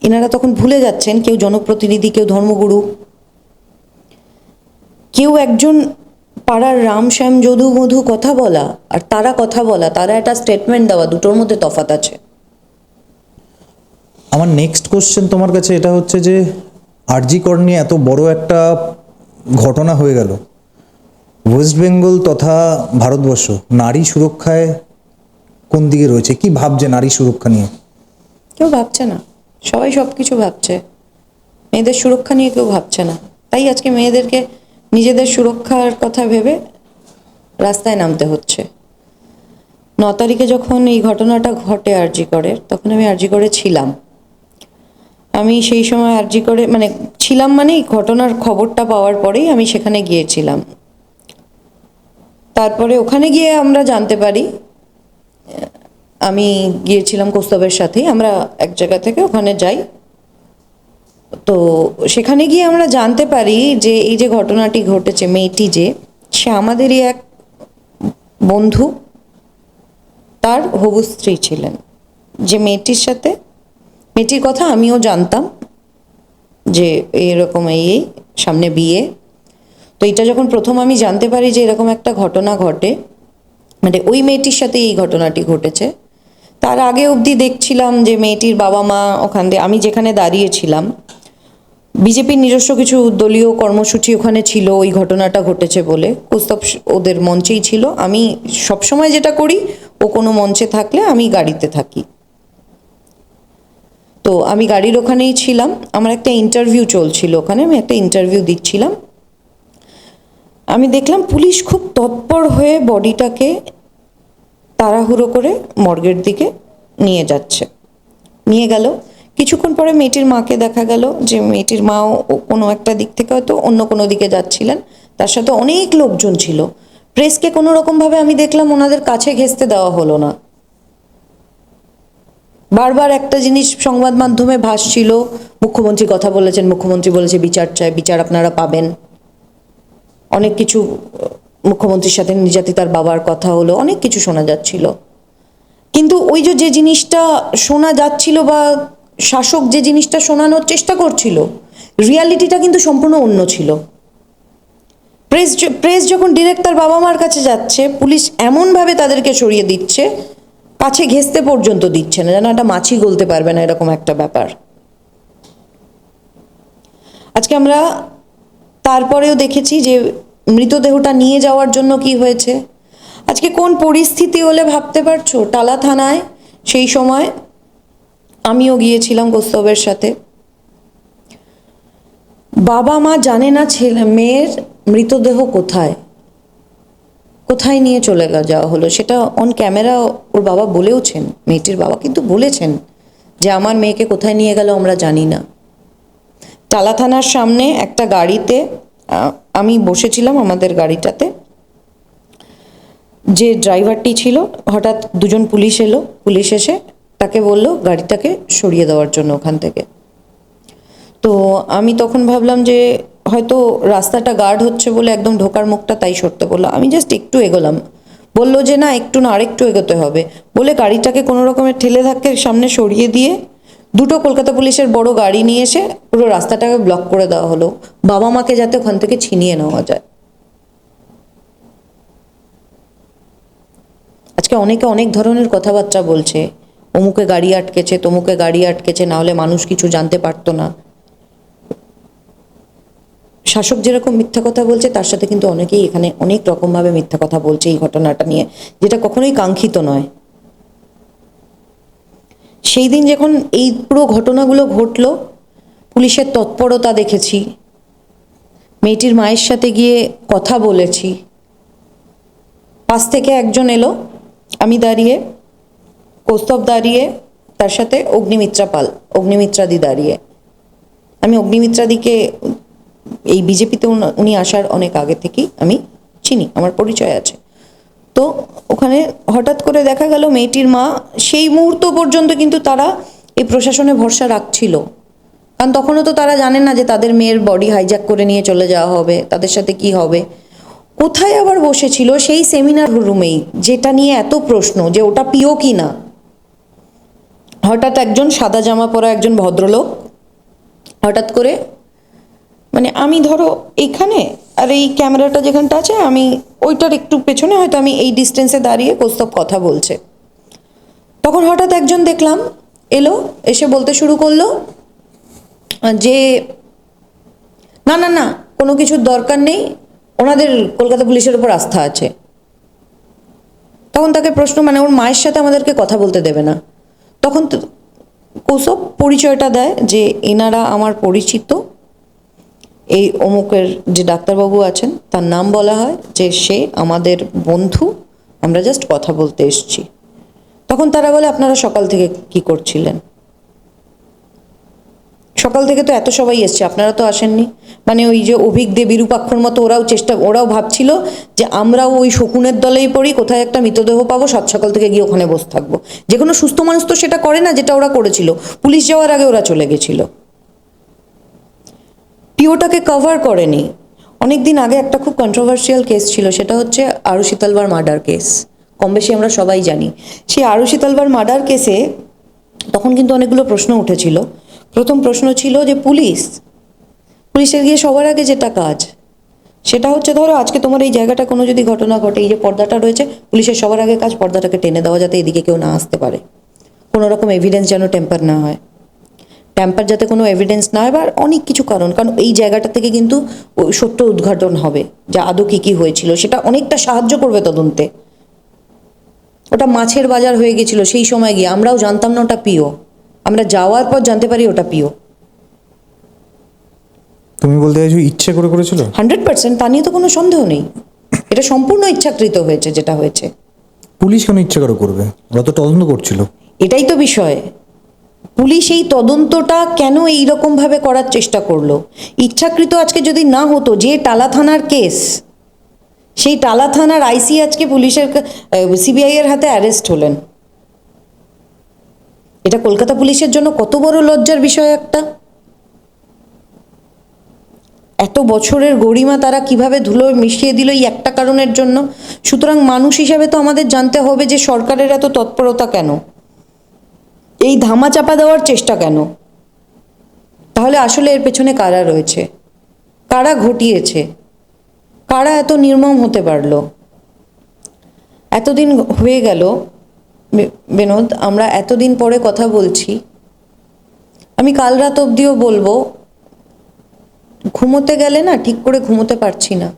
এনারা তখন ভুলে যাচ্ছেন কেউ জনপ্রতিনিধি, কেউ ধর্মগুরু, কেউ একজন পাড়ার রাম শ্যাম যদু মধু কথা বলা, আর তারা কথা বলা, তারা একটা স্টেটমেন্ট দেওয়া, দুটোর মধ্যে তফাৎ আছে। আমার নেক্সট কোশ্চেন তোমার কাছে এটা হচ্ছে যে আরজি কর নিয়ে এত বড় একটা ঘটনা হয়ে গেল, ওয়েস্ট বেঙ্গল তথা ভারতবর্ষ নারী সুরক্ষায় কোন দিকে রয়েছে? কি ভাবছে নারী সুরক্ষা নিয়ে? কেউ ভাবছে না, সবাই সব কিছু ভাবছে, মেয়েদের সুরক্ষা নিয়ে কেউ ভাবছে না। তাই আজকে মেয়েদেরকে নিজেদের সুরক্ষার কথা ভেবে রাস্তায় নামতে হচ্ছে। 9 তারিখে যখন এই ঘটনাটা ঘটে আরজি করের, তখন আমি আরজি করে ছিলাম। আমি সেই সময় আরজি করে মানে ছিলাম, মানে এই ঘটনার খবরটা পাওয়ার পরেই আমি সেখানে গিয়েছিলাম। তারপরে ওখানে গিয়ে আমরা জানতে পারি, আমি গিয়েছিলাম কৌস্তবের সাথেই, আমরা এক জায়গা থেকে ওখানে যাই। তো সেখানে গিয়ে আমরা জানতে পারি যে এই যে ঘটনাটি ঘটেছে, মেয়েটি যে সে আমাদেরই এক বন্ধু, তার হবু স্ত্রী ছিলেন। যে মেয়েটির সাথে, মেয়েটির কথা আমিও জানতাম যে এরকম এই সামনে বিয়ে। তো এটা যখন প্রথম আমি জানতে পারি যে এরকম একটা ঘটনা ঘটে, মানে ওই মেয়েটির সাথে এই ঘটনাটি ঘটেছে। তার আগে অবধি দেখছিলাম যে মেয়েটির বাবা মা ওখান দিয়ে, আমি যেখানে দাঁড়িয়েছিলাম, বিজেপির নিজস্ব কিছু দলীয় কর্মসূচি ওখানে ছিল ওই ঘটনাটা ঘটেছে বলে। কৌস্তব ওদের মঞ্চেই ছিল। আমি সবসময় যেটা করি, ও কোনো মঞ্চে থাকলে আমি গাড়িতে থাকি। তো আমি গাড়ির ওখানেই ছিলাম, আমার একটা ইন্টারভিউ চলছিল ওখানে, আমি একটা ইন্টারভিউ দিচ্ছিলাম। আমি দেখলাম পুলিশ খুব তৎপর হয়ে বডিটাকে তাড়াহুড়ো করে মর্গের দিকে নিয়ে যাচ্ছে, নিয়ে গেল। কিছুক্ষণ পরে মেয়েটির মাকে দেখা গেল যে মেয়েটির মাও কোনো একটা দিক থেকে হয়তো অন্য কোনো দিকে যাচ্ছিলেন, তার সাথে অনেক লোকজন ছিল। প্রেসকে কোনো রকমভাবে আমি দেখলাম ওনাদের কাছে ঘেঁচতে দেওয়া হলো না। বারবার একটা জিনিস সংবাদ মাধ্যমে ভাসছিল, মুখ্যমন্ত্রী কথা বলেছেন, মুখ্যমন্ত্রী বলেছে বিচার চাই, বিচার আপনারা পাবেন। অনেক কিছু মুখ্যমন্ত্রীর সাথে নির্যাতিতার বাবার কথা হলো, অনেক কিছু শোনা যাচ্ছিল। কিন্তু ওই যে জিনিসটা শোনা যাচ্ছিল বা শাসক যে জিনিসটা শোনানোর চেষ্টা করছিল, রিয়ালিটিটা কিন্তু সম্পূর্ণ অন্য ছিল। প্রেস যখন ডিরেক্ট তার বাবা মার কাছে যাচ্ছে, পুলিশ এমনভাবে তাদেরকে সরিয়ে দিচ্ছে, কাছে ঘেঁচতে পর্যন্ত দিচ্ছে না, যেন একটা মাছি গলতে পারবে না, এরকম একটা ব্যাপার। আজকে আমরা তারপরেও দেখেছি যে মৃতদেহটা নিয়ে যাওয়ার জন্য কি হয়েছে। আজকে কোন পরিস্থিতি হলে ভাবতে পারছো, টালা থানায় সেই সময় আমিও গিয়েছিলাম কৌস্তবের সাথে। বাবা মা জানে না ছেলে মেয়ের মৃতদেহ কোথায় কোথায় নিয়ে চলে যাওয়া হলো। সেটা অন ক্যামেরা ওর বাবা বলেওছেন, মেয়েটির বাবা কিন্তু বলেছেন যে আমার মেয়েকে কোথায় নিয়ে গেল আমরা জানি না। টালা থানার সামনে একটা গাড়িতে আমি বসেছিলাম, আমাদের গাড়িটাতে যে ড্রাইভারটি ছিল, হঠাৎ দুজন পুলিশ এলো, পুলিশ এসে তাকে বললো গাড়িটাকে সরিয়ে দেওয়ার জন্য ওখান থেকে। তো আমি তখন ভাবলাম যে হয়তো রাস্তাটা গার্ড হচ্ছে বলে একদম ঢোকার মুখটা তাই সরতে বললো। আমি জাস্ট একটু এগোলাম, বললো যে না একটু না, আরেকটু এগোতে হবে বলে গাড়িটাকে কোনো রকমের ঠেলে ধাক্কে সামনে সরিয়ে দিয়ে দুটো কলকাতা পুলিশের বড় গাড়ি নিয়ে এসে পুরো রাস্তাটাকে ব্লক করে দেওয়া হলো, বাবা মাকে যাতে ওখান থেকে ছিনিয়ে নেওয়া যায়। আজকে অনেকে অনেক ধরনের কথাবার্তা বলছে, অমুকে গাড়ি আটকেছে, তমুকে গাড়ি আটকেছে, না হলে মানুষ কিছু জানতে পারতো না। শাসক যেরকম মিথ্যা কথা বলছে, তার সাথে কিন্তু অনেকেই এখানে অনেক রকমভাবে মিথ্যা কথা বলছে এই ঘটনাটা নিয়ে, যেটা কখনোই কাঙ্ক্ষিত নয়। সেই দিন যখন এই পুরো ঘটনাগুলো ঘটলো, পুলিশের তৎপরতা দেখেছি, মেয়েটির মায়ের সাথে গিয়ে কথা বলেছি। পাশ থেকে একজন এলো, আমি দাঁড়িয়ে, কৌস্তব দাঁড়িয়ে, তার সাথে অগ্নিমিত্রাদি দাঁড়িয়ে। আমি অগ্নিমিত্রাদিকে এই বিজেপিতে উনি আসার অনেক আগে থেকেই আমি চিনি, আমার পরিচয় আছে। তো ওখানে হঠাৎ করে দেখা গেল মেয়েটির মা, সেই মুহূর্ত পর্যন্ত কিন্তু তারা এই প্রশাসনে ভরসা রাখছিল, কারণ তখনও তো তারা জানে না যে তাদের মেয়ের বডি হাইজ্যাক করে নিয়ে চলে যাওয়া হবে, তাদের সাথে কি হবে। কোথায় আবার বসেছিল, সেই সেমিনার রুমেই, যেটা নিয়ে এত প্রশ্ন যে ওটা পিও কি না। হঠাৎ একজন সাদা জামা পরা একজন ভদ্রলোক হঠাৎ করে, মানে আমি ধরো এইখানে আর এই ক্যামেরাটা যেখানটা আছে, আমি ওইটার একটু পেছনে, হয়তো আমি এই ডিস্টেন্সে দাঁড়িয়ে কৌস্তব কথা বলছে, তখন হঠাৎ একজন দেখলাম এলো, এসে বলতে শুরু করলো যে না না না কোনো কিছুর দরকার নেই, ওনাদের কলকাতা পুলিশের উপর আস্থা আছে। তখন তাকে প্রশ্ন, মানে ওর মায়ের সাথে আমাদেরকে কথা বলতে দেবে না। তখন কৌস্তব পরিচয়টা দেয় যে এনারা আমার পরিচিত, এই অমুকের যে ডাক্তারবাবু আছেন তার নাম বলা হয়, যে সে আমাদের বন্ধু, আমরা জাস্ট কথা বলতে এসেছি। তখন তারা বলে আপনারা সকাল থেকে কি করছিলেন? সকাল থেকে তো এত সবাই এসছে, আপনারা তো আসেননি। মানে ওই যে অভিক দে বিরূপাক্ষর মতো ওরাও ভাবছিল যে আমরাও ওই শকুনের দলেই পড়ি, কোথায় একটা মৃতদেহ পাবো, সাত সকাল থেকে গিয়ে ওখানে বসে থাকবো। যে কোনো সুস্থ মানুষ তো সেটা করে না, যেটা ওরা করেছিল। পুলিশ যাওয়ার আগে ওরা চলে গেছিল, পিওটাকে কভার করেনি। অনেক দিন আগে একটা খুব কন্ট্রোভার্সিয়াল কেস ছিল, সেটা হচ্ছে আরুষি তালবার মার্ডার কেস, কম বেশি আমরা সবাই জানি। সেই আরুষি তালবার মার্ডার কেসে তখন কিন্তু অনেকগুলো প্রশ্ন উঠেছিল। প্রথম প্রশ্ন ছিল যে পুলিশের গিয়ে সবার আগে যেটা কাজ, সেটা হচ্ছে ধরো আজকে তোমার এই জায়গাটা কোনো যদি ঘটনা ঘটে, এই যে পর্দাটা রয়েছে, পুলিশের সবার আগে কাজ পর্দাটাকে টেনে দেওয়া, যাতে এদিকে কেউ না আসতে পারে, কোনো রকম এভিডেন্স যেন টেম্পার না হয়, ট্যাম্পার যাতে কোনো এভিডেন্স না হয়, বা অনেক কিছু কারণ এই জায়গাটা থেকে কিন্তু সত্য উদ্ঘাটন হবে, যা আদৌ কী কী হয়েছিল, সেটা অনেকটা সাহায্য করবে তদন্তে। ওটা মাছের বাজার হয়ে গেছিল সেই সময় গিয়ে, আমরাও জানতাম না ওটা পিও, আমরা যাওয়ার পর জানতে পারি ওটা পিও। তুমি বলতে চাইছো ইচ্ছে করে করেছিল? 100%, তা নিয়ে তো কোনো সন্দেহ নেই, এটা সম্পূর্ণ ইচ্ছাকৃত হয়েছে যেটা হয়েছে। পুলিশ কেন ইচ্ছে করে করবে? ওরা তো তদন্ত করছিল। এটাই তো বিষয়, পুলিশ এই তদন্তটা কেন এইরকমভাবে করার চেষ্টা করলো? ইচ্ছাকৃত আজকে যদি না হতো, যে টালা থানার কেস, সেই টালা থানার আইসি আজকে পুলিশের সিবিআই এর হাতে অ্যারেস্ট হলেন। এটা কলকাতা পুলিশের জন্য কত বড় লজ্জার বিষয় একটা। এত বছরের গরিমা তারা কিভাবে ধুলোয় মিশিয়ে দিল এই একটা কারণের জন্য। সুতরাং মানুষ হিসাবে তো আমাদের জানতে হবে যে সরকারের এত তৎপরতা কেন, এই ধামা চাপা দেওয়ার চেষ্টা কেন, তাহলে আসলে এর পেছনে কারা রয়েছে, কারা ঘটিয়েছে, কারা এত নির্মম হতে পারলো। এতদিন হয়ে গেল বিনোদ, আমরা এতদিন পরে কথা বলছি, আমি কাল রাত অবধিও বলবো, ঘুমোতে গেলে না ঠিক করে ঘুমোতে পারছি না।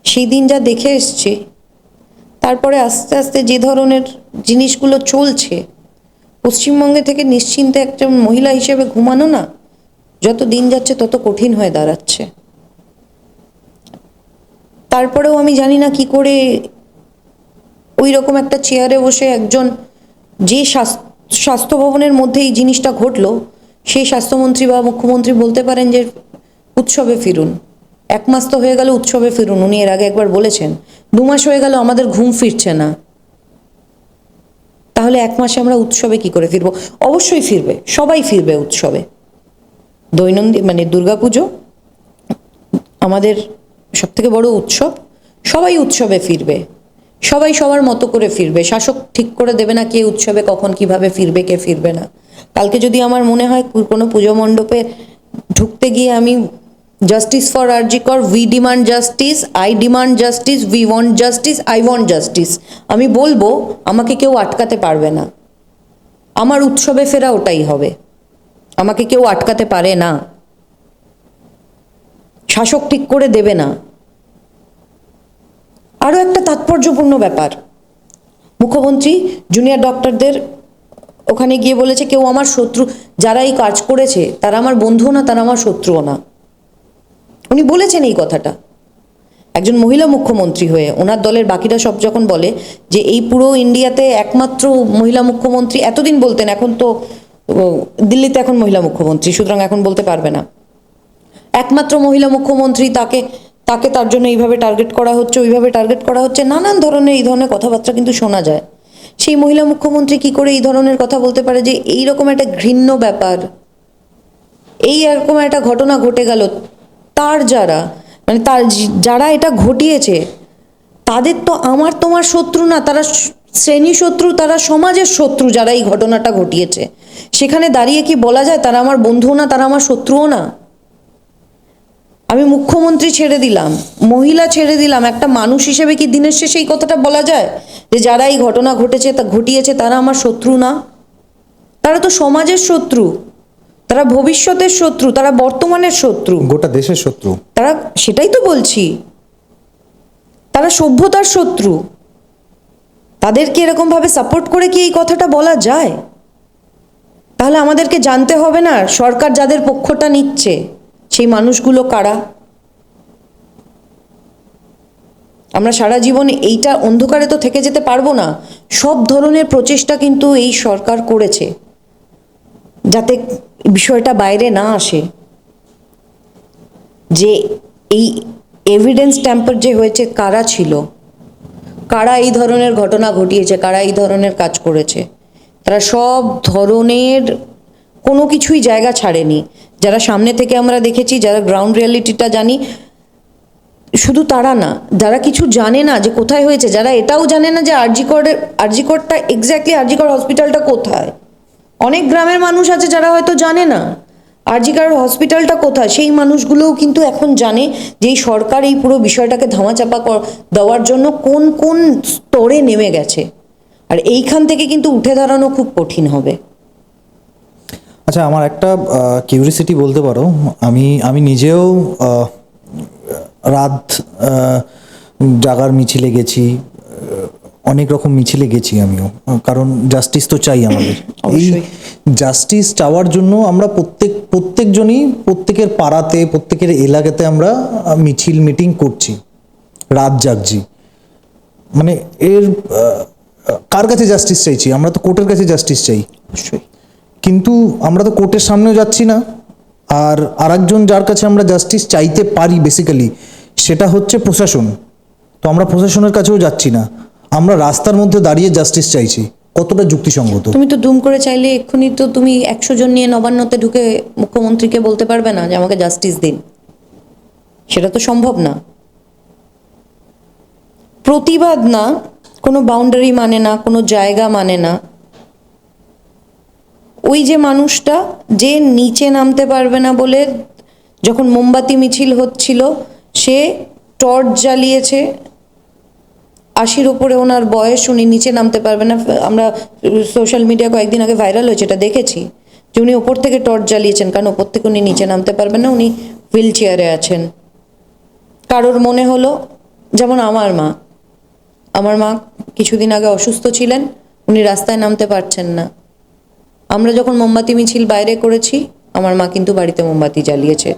সেই দিন যা দেখে এসছি, তারপরে আস্তে আস্তে যে ধরনের জিনিসগুলো চলছে, পশ্চিমবঙ্গে থেকে নিশ্চিন্তে একজন মহিলা হিসেবে ঘুমানো না, যত দিন যাচ্ছে তত কঠিন হয়ে দাঁড়াচ্ছে। তারপরেও আমি জানি না কি করে ওই রকম একটা চেয়ারে বসে একজন, যে স্বাস্থ্য ভবনের মধ্যে এই জিনিসটা ঘটলো, সেই স্বাস্থ্যমন্ত্রী বা মুখ্যমন্ত্রী বলতে পারেন যে উৎসবে ফিরুন। 1 মাস তো হয়ে গেল উৎসবে ফিরুন, উনি এর আগে একবার বলেছেন। 2 মাস হয়ে গেল আমাদের ঘুম ফিরছে না, তাহলে 1 মাসে আমরা উৎসবে কি করে ফিরবো? অবশ্যই ফিরবে, সবাই ফিরবে উৎসবে। দৈনন্দিন মানে দুর্গাপুজো আমাদের সবথেকে বড় উৎসব, সবাই উৎসবে ফিরবে, সবাই সবার মতো করে ফিরবে। শাসক ঠিক করে দেবে না কে উৎসবে কখন কিভাবে ফিরবে, কে ফিরবে না। কালকে যদি আমার মনে হয় কোনো পুজো মণ্ডপে ঢুকতে গিয়ে আমি জাস্টিস ফর আরজি কর, we demand justice, I demand justice, we want justice, I want justice, আমি বলবো, আমাকে কেউ আটকাতে পারবে না। আমার উৎসবে ফেরা ওটাই হবে, আমাকে কেউ আটকাতে পারে না, শাসক ঠিক করে দেবে না। আরও একটা তাৎপর্যপূর্ণ ব্যাপার, মুখ্যমন্ত্রী জুনিয়র ডক্টরদের ওখানে গিয়ে বলেছে কেউ আমার শত্রু, যারা এই কাজ করেছে তারা আমার বন্ধুও না, তারা আমার শত্রুও না। উনি বলেছেন এই কথাটা একজন মহিলা মুখ্যমন্ত্রী হয়ে। ওনার দলের বাকিরা সব যখন বলে যে এই পুরো ইন্ডিয়াতে একমাত্র মহিলা মুখ্যমন্ত্রী, এতদিন বলতেন, এখন তো দিল্লিতে এখন মহিলা মুখ্যমন্ত্রী, সুতরাং এখন বলতে পারবে না, একমাত্র মহিলা মুখ্যমন্ত্রী, তাকে তার জন্য এইভাবে টার্গেট করা হচ্ছে, ওইভাবে টার্গেট করা হচ্ছে, নানান ধরনের এই ধরনের কথাবার্তা কিন্তু শোনা যায়। সেই মহিলা মুখ্যমন্ত্রী কি করে এই ধরনের কথা বলতে পারে যে এইরকম একটা ঘৃণ্য ব্যাপার, এই এরকম একটা ঘটনা ঘটে গেল, তার যারা এটা ঘটিয়েছে তাদের তো আমার তোমার শত্রু না, তারা শ্রেণী শত্রু, তারা সমাজের শত্রু। যারা এই ঘটনাটা ঘটিয়েছে, সেখানে দাঁড়িয়ে কি বলা যায় তারা আমার বন্ধুও না, তারা আমার শত্রুও না? আমি মুখ্যমন্ত্রী ছেড়ে দিলাম, মহিলা ছেড়ে দিলাম, একটা মানুষ হিসেবে কি দিনের শেষে এই কথাটা বলা যায় যে যারা এই ঘটনা ঘটিয়েছে তারা আমার শত্রু না? তারা তো সমাজের শত্রু, তারা ভবিষ্যতের শত্রু, তারা বর্তমানের শত্রু, গোটা দেশের শত্রু তারা। সেটাই তো বলছি, তারা সভ্যতার শত্রু। তাদেরকে এরকমভাবে সাপোর্ট করে কি এই কথাটা বলা যায়? তাহলে আমাদেরকে জানতে হবে না সরকার যাদের পক্ষটা নিচ্ছে সেই মানুষগুলো কারা? আমরা সারা জীবন এইটা অন্ধকারে তো থেকে যেতে পারবো না। সব ধরনের প্রচেষ্টা কিন্তু এই সরকার করেছে যাতে বিষয়টা বাইরে না আসে, যে এই এভিডেন্স ট্যাম্পার যে হয়েছে কারা ছিল, কারা এই ধরনের ঘটনা ঘটিয়েছে, কারা এই ধরনের কাজ করেছে। তারা সব ধরনের কোনো কিছুই জায়গা ছাড়েনি। যারা সামনে থেকে আমরা দেখেছি, যারা গ্রাউন্ড রিয়ালিটিটা জানি, শুধু তারা না, যারা কিছু জানে না যে কোথায় হয়েছে, যারা এটাও জানে না যে আরজিকরটা এক্স্যাক্টলি আরজিকর হসপিটালটা কোথায়। অনেক গ্রামের মানুষ আছে যারা হয়তো জানে না, আরজিকর হসপিটালটা কোথায় সেই মানুষগুলোও কিন্তু এখন জানে যে এই সরকার এই পুরো বিষয়টাকে ধামাচাপা দেওয়ার জন্য কোন কোন স্তরে নেমে গেছে, আর এইখান থেকে কিন্তু উঠে দাঁড়ানো খুব কঠিন হবে। আচ্ছা, আমার একটা কিউরিসিটি বলতে পারো, আমি নিজেও রাত জাগার মিছিলে গেছি, অনেক রকম মিছিলে গেছি আমিও, কারণ জাস্টিস তো চাই আমাদের। এই অবশ্যই। জাস্টিস চাওয়ার জন্য আমরা প্রত্যেকজনই প্রত্যেকের পাড়াতে, প্রত্যেকের এলাকাতে আমরা মিছিল মিটিং করছি, রাত জাগছি। মানে এর কার কাছে জাস্টিস চাইছি? আমরা তো কোর্টের কাছে জাস্টিস চাই, অবশ্যই। কিন্তু আমরা তো কোর্টের সামনেও যাচ্ছি না। আর আরেকজন যার কাছে আমরা জাস্টিস চাইতে পারি বেসিক্যালি, সেটা হচ্ছে প্রশাসন। তো আমরা প্রশাসনের কাছেও যাচ্ছি না, আমরা রাস্তার মধ্যে দাঁড়িয়ে জাস্টিস চাইছি। কতটা যুক্তিসঙ্গত? তুমি তো দুম করে চাইলে এক্ষুনি তো তুমি 100 জন নিয়ে নবান্নতে ঢুকে মুখ্যমন্ত্রীকে বলতে পারবে না যে আমাকে জাস্টিস দিন, সেটা তো সম্ভব না। প্রতিবাদ না, কোনো বাউন্ডারি মানে না, কোনো জায়গা মানে না। ওই যে মানুষটা যে নিচে নামতে পারবে না বলে যখন মোমবাতি মিছিল হচ্ছিল সে টর্চ জ্বালিয়েছে, 80-র ওপরে ওনার বয়স, উনি নিচে নামতে পারবে না। আমরা সোশ্যাল মিডিয়া কয়েকদিন আগে ভাইরাল হয়েছে, এটা দেখেছি যে উনি ওপর থেকে টর্চ জ্বালিয়েছেন, কারণ ওপর থেকে উনি নিচে নামতে পারবেন না, উনি হুইল চেয়ারে আছেন। কারোর মনে হলো, যেমন আমার মা কিছুদিন আগে অসুস্থ ছিলেন, উনি রাস্তায় নামতে পারছেন না। আমরা যখন মোমবাতি মিছিল বাইরে করেছি, আমার মা কিন্তু বাড়িতে মোমবাতি জ্বালিয়েছে।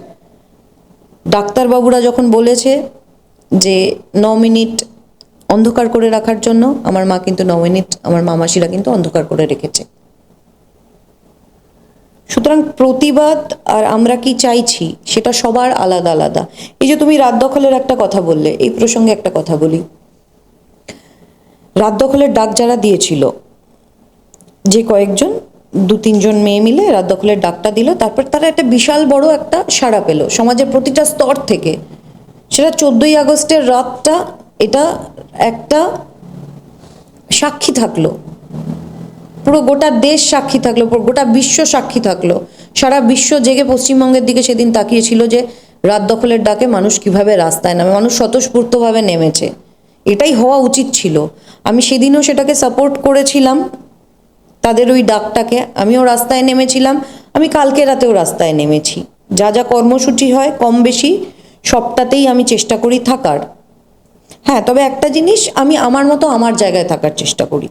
ডাক্তারবাবুরা যখন বলেছে যে 9 মিনিট অন্ধকার করে রাখার জন্য, আমার মা কিন্তু 9 মিনিট, আমার মামাসিরা কিন্তু অন্ধকার করে রেখেছে। সুতরাং প্রতিবাদ আর আমরা কি চাইছি সেটা সবার আলাদা আলাদা। এই যে তুমি রাত দখলের একটা কথা বললে, এই প্রসঙ্গে একটা কথা বলি। রাত দখলের ডাক যারা দিয়েছিল, যে কয়েকজন 2-3 জন মেয়ে মিলে রাত দখলের ডাকটা দিল, তারপর তারা একটা বিশাল বড় একটা সাড়া পেল সমাজের প্রতিটা স্তর থেকে। সেটা 14ই আগস্টের রাতটা, এটা একটা সাক্ষী থাকলো, পুরো গোটা দেশ সাক্ষী থাকলো, পুরো গোটা বিশ্ব সাক্ষী থাকলো। সারা বিশ্ব জেগে পশ্চিমবঙ্গের দিকে সেদিন তাকিয়েছিল যে রাত দখলের ডাকে মানুষ কিভাবে রাস্তায় নামে, মানুষ স্বতঃস্ফূর্তভাবে নেমেছে। এটাই হওয়া উচিত ছিল। আমি সেদিনও সেটাকে সাপোর্ট করেছিলাম, তাদের ওই ডাকটাকে। আমিও রাস্তায় নেমেছিলাম, আমি কালকে রাতেও রাস্তায় নেমেছি। যা যা কর্মসূচি হয় কম বেশি সবটাতেই আমি চেষ্টা করি থাকার। হ্যাঁ, তবে একটা জিনিস, আমি আমার মতো আমার জায়গায় থাকার চেষ্টা করি।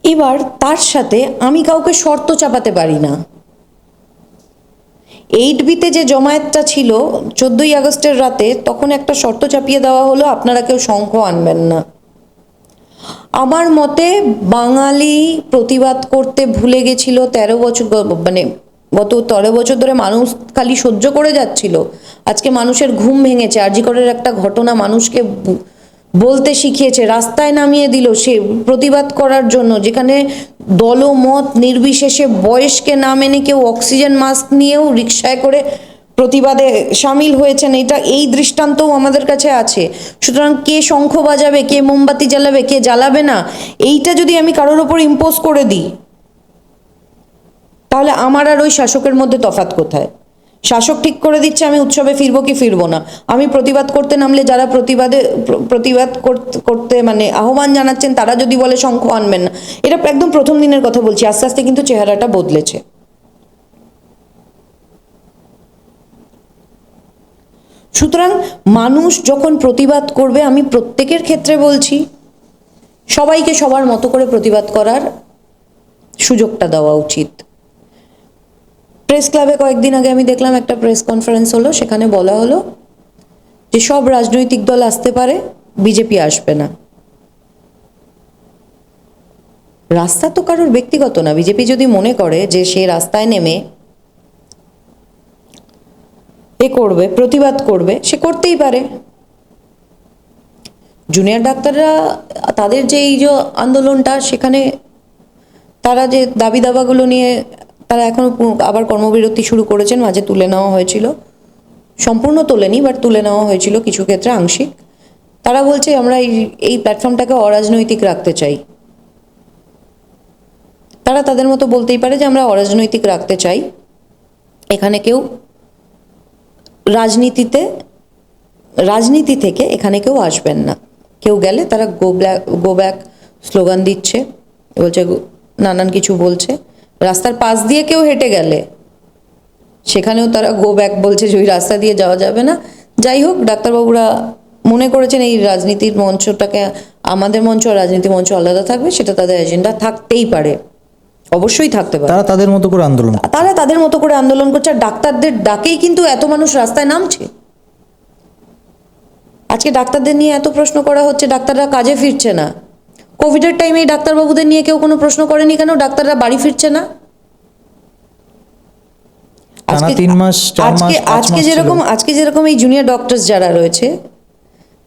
এবার তার সাথে আমি কাউকে শর্ত চাপাতে পারি না। 8B-তে যে জমায়েতটা ছিল 14ই আগস্টের রাতে, তখন একটা শর্ত চাপিয়ে দেওয়া হলো, আপনারা কেউ শঙ্খ আনবেন না। আমার মতে বাঙালি প্রতিবাদ করতে ভুলে গেছিল। 13 বছর, মানে গত 13 বছর ধরে মানুষ খালি সহ্য করে যাচ্ছিল। আজকে মানুষের ঘুম ভেঙেছে। আরজিকরের একটা ঘটনা মানুষকে বলতে শিখিয়েছে, রাস্তায় নামিয়ে দিল সে প্রতিবাদ করার জন্য, যেখানে দলমত নির্বিশেষে বয়সকে না মেনে কেউ অক্সিজেন মাস্ক নিয়েও রিকশায় করে প্রতিবাদে সামিল হয়েছেন। এই দৃষ্টান্তও আমাদের কাছে আছে। সুতরাং কে শঙ্খ বাজাবে, কে মোমবাতি জ্বালাবে, কে জ্বালাবে না, এইটা যদি আমি কারোর ওপর ইম্পোজ করে দিই, তাহলে আমার আর ওই শাসকের মধ্যে তফাৎ কোথায়? শাসক ঠিক করে দিচ্ছে আমি উৎসবে ফিরবো কি ফিরবো না। আমি প্রতিবাদ করতে নামলে যারা প্রতিবাদ করতে মানে আহ্বান জানাচ্ছেন, তারা যদি বলে শঙ্খ আনবেন না, এটা একদম প্রথম দিনের কথা বলছি। আস্তে আস্তে কিন্তু চেহারাটা বদলেছে। সুতরাং মানুষ যখন প্রতিবাদ করবে, আমি প্রত্যেকের ক্ষেত্রে বলছি, সবাইকে সবার মতো করে প্রতিবাদ করার সুযোগটা দেওয়া উচিত। প্রেস ক্লাবে কয়েকদিন আগে আমি দেখলাম একটা প্রেস কনফারেন্স হলো, সেখানে বলা হলো যে সব রাজনৈতিক দল আসতে পারে, বিজেপি আসবে না। রাস্তা তো কারোর ব্যক্তিগত না। বিজেপি যদি মনে করে যে সে রাস্তায় নেমে করবে, প্রতিবাদ করবে, সে করতেই পারে। জুনিয়র ডাক্তাররা তাদের যে এই যে আন্দোলনটা, সেখানে তারা যে দাবি দাবাগুলো নিয়ে তারা এখন আবার কর্মবিরতি শুরু করেছেন। মাঝে তুলে নেওয়া হয়েছিল, সম্পূর্ণ তোলেনি, বাট তুলে নেওয়া হয়েছিল কিছু ক্ষেত্রে আংশিক। তারা বলছে আমরা এই প্ল্যাটফর্মটাকে অরাজনৈতিক রাখতে চাই। তারা তাদের মতো বলতেই পারে যে আমরা অরাজনৈতিক রাখতে চাই, এখানে কেউ রাজনীতি থেকে এখানে কেউ আসবেন না। কেউ গেলে তারা গো ব্যাক স্লোগান দিচ্ছে, বলছে, নানান কিছু বলছে। রাস্তার পাশ দিয়ে কেউ হেঁটে গেলে সেখানেও তারা গো ব্যাক বলছে যে ওই রাস্তা দিয়ে যাওয়া যাবে না। যাই হোক, ডাক্তারবাবুরা মনে করেছেন এই রাজনীতির মঞ্চটাকে, আমাদের মঞ্চ আর রাজনীতি মঞ্চ আলাদা থাকবে, সেটা তাদের এজেন্ডা থাকতেই পারে, অবশ্যই থাকতে পারে। তারা তাদের মতো করে আন্দোলন করছে। তারা তাদের মতো করে আন্দোলন করছে, আর ডাক্তারদের ডাকেই কিন্তু এত মানুষ রাস্তায় নামছে। আজকে ডাক্তারদের নিয়ে এত প্রশ্ন করা হচ্ছে, ডাক্তাররা কাজে ফিরছে না। কোভিডের টাইমে এই ডাক্তারবাবুদের নিয়ে কেউ কোনো প্রশ্ন করেনি কেন? ডাক্তাররা বাড়ি ফিরছে না। আজকে যেরকম এই জুনিয়র ডক্টরস যারা রয়েছে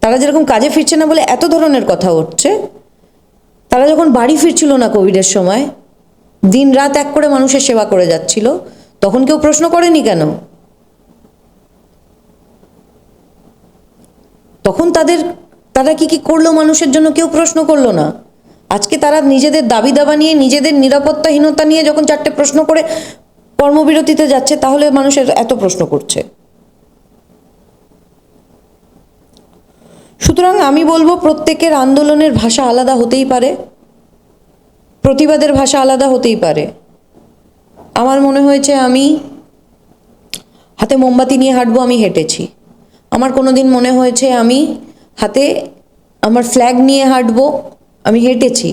তারা যেরকম কাজে ফিরছে না বলে এত ধরনের কথা উঠছে, তারা যখন বাড়ি ফিরছিল না কোভিডের সময়, দিন রাত এক করে মানুষের সেবা করে যাচ্ছিল, তখন কেউ প্রশ্ন করেনি কেন? তখন তারা কি করলো মানুষের জন্য কেউ প্রশ্ন করলো না। আজকে তারা নিজেদের দাবি দাবা নিয়ে, নিজেদের নিরাপত্তাহীনতা নিয়ে যখন 4টে প্রশ্ন করে কর্মবিরতিতে যাচ্ছে, তাহলে মানুষের এত প্রশ্ন করছে। সুতরাং আমি বলবো, প্রত্যেকের আন্দোলনের ভাষা আলাদা হতেই পারে, প্রতিবাদের ভাষা আলাদা হতেই পারে। আমার মনে হয়েছে আমি হাতে মোমবাতি নিয়ে হাঁটবো, আমি হেঁটেছি। আমার কোনোদিন মনে হয়েছে আমি হাতে আমার ফ্ল্যাগ নিয়ে হাঁটবো, আমি হেঁটেছি।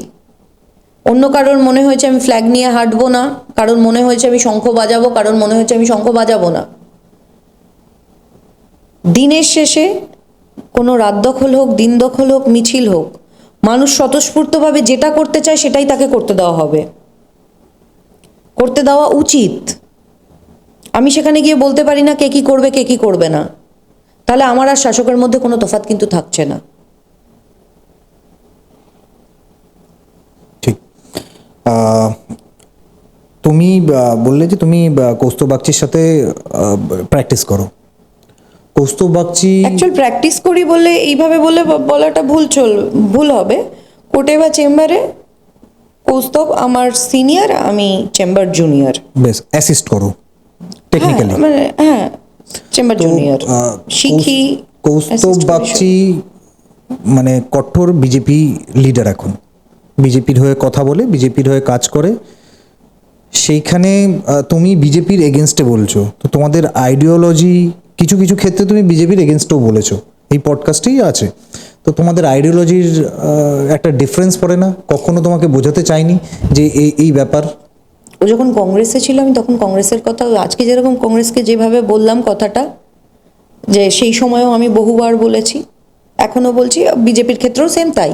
অন্য কারোর মনে হয়েছে আমি ফ্ল্যাগ নিয়ে হাঁটবো না, কারণ মনে হয়েছে আমি শঙ্খ বাজাবো, কারণ মনে হয়েছে আমি শঙ্খ বাজাবো না। দিনের শেষে কোনো রাত দখল হোক, দিন দখল হোক, মিছিল হোক, মানুষ স্বতঃস্ফূর্তভাবে যেটা করতে চায় সেটাই তাকে করতে দেওয়া হবে, করতে দেওয়া উচিত। আমি সেখানে গিয়ে বলতে পারি না কে কি করবে, কে কি করবে না। তাহলে আমার আর শাসকের মধ্যে কোনো তফাৎ কিন্তু থাকছে না। ঠিক। তুমি বললে যে তুমি কৌস্তব বাগচির সাথে প্র্যাকটিস করো। কৌস্তব বাগচি অ্যাকচুয়াল প্র্যাকটিস করি বলে এইভাবে বলাটা ভুল হবে। কোর্টে বা চেম্বারে কৌস্তব আমার সিনিয়র, আমি চেম্বার জুনিয়র। বেশ, অ্যাসিস্ট করো টেকনিক্যালি। হ্যাঁ, চেম্বার জুনিয়র শিখি। কৌস্তব বাগচি মানে কঠোর বিজেপি লিডার, এখন বিজেপির হয়ে কথা বলে, বিজেপির হয়ে কাজ করে। সেইখানে তুমি বিজেপির এগেনস্টে বলছো, তো তোমাদের আইডিওলজি কিছু কিছু ক্ষেত্রে তুমি বিজেপির এগেনস্টেও বলেছো, এই পডকাস্টেই আছে। তো তোমাদের আইডিওলজির একটা ডিফারেন্স পড়ে না? কখনো তোমাকে বোঝাতে চাইনি যে এই ব্যাপার? ও যখন কংগ্রেসে ছিল, আমি তখন কংগ্রেসের কথা, আজকে যেরকম কংগ্রেসকে যেভাবে বললাম কথাটা, যে সেই সময়েও আমি বহুবার বলেছি, এখনও বলছি, বিজেপির ক্ষেত্রেও সেম তাই।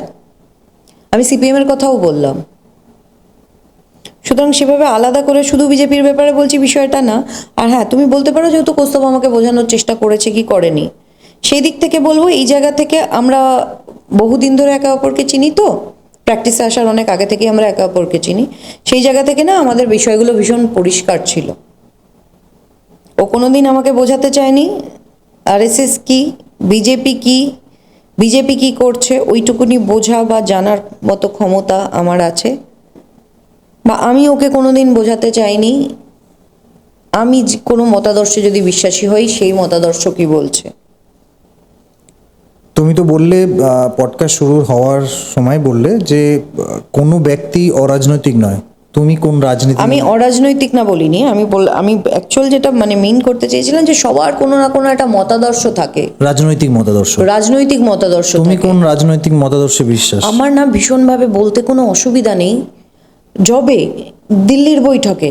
আমি সিপিএমের কথাও বললাম। সুতরাং সেভাবে আলাদা করে শুধু বিজেপির ব্যাপারে বলছি বিষয়টা না। আর হ্যাঁ, তুমি বলতে পারো যেহেতু কৌস্তব আমাকে বোঝানোর চেষ্টা করেছে কি করেনি, সেই দিক থেকে বলবো, এই জায়গা থেকে আমরা বহুদিন ধরে একে অপরকে চিনি, তো প্র্যাকটিসে আসার অনেক আগে থেকে আমরা একে অপরকে চিনি। সেই জায়গা থেকে না আমাদের বিষয়গুলো ভীষণ পরিষ্কার ছিল। ও কোনোদিন আমাকে বোঝাতে চায়নি আরএসএস কি, বিজেপি কি করছে, ওইটুকুনি বোঝা বা জানার মতো ক্ষমতা আমার আছে। বা আমি ওকে কোনোদিন বোঝাতে চাইনি আমি কোনো মতাদর্শে যদি বিশ্বাসী হই, সেই মতাদর্শ কি বলছে। তুমি তো বললে পডকাস্ট শুরু হওয়ার সময় বললে যে কোনো ব্যক্তি অরাজনৈতিক নয়। তুমি কোন রাজনীতি? আমি অরাজনৈতিক না বলিনি, আমি অ্যাকচুয়াল যেটা মানে করতে চেয়েছিলাম যে সবার কোনো না কোনো একটা মতাদর্শ থাকে, রাজনৈতিক মতাদর্শ। তুমি কোন রাজনৈতিক মতাদর্শে বিশ্বাস? আমার না ভীষণভাবে বলতে কোনো অসুবিধা নেই। যবে দিল্লির বৈঠকে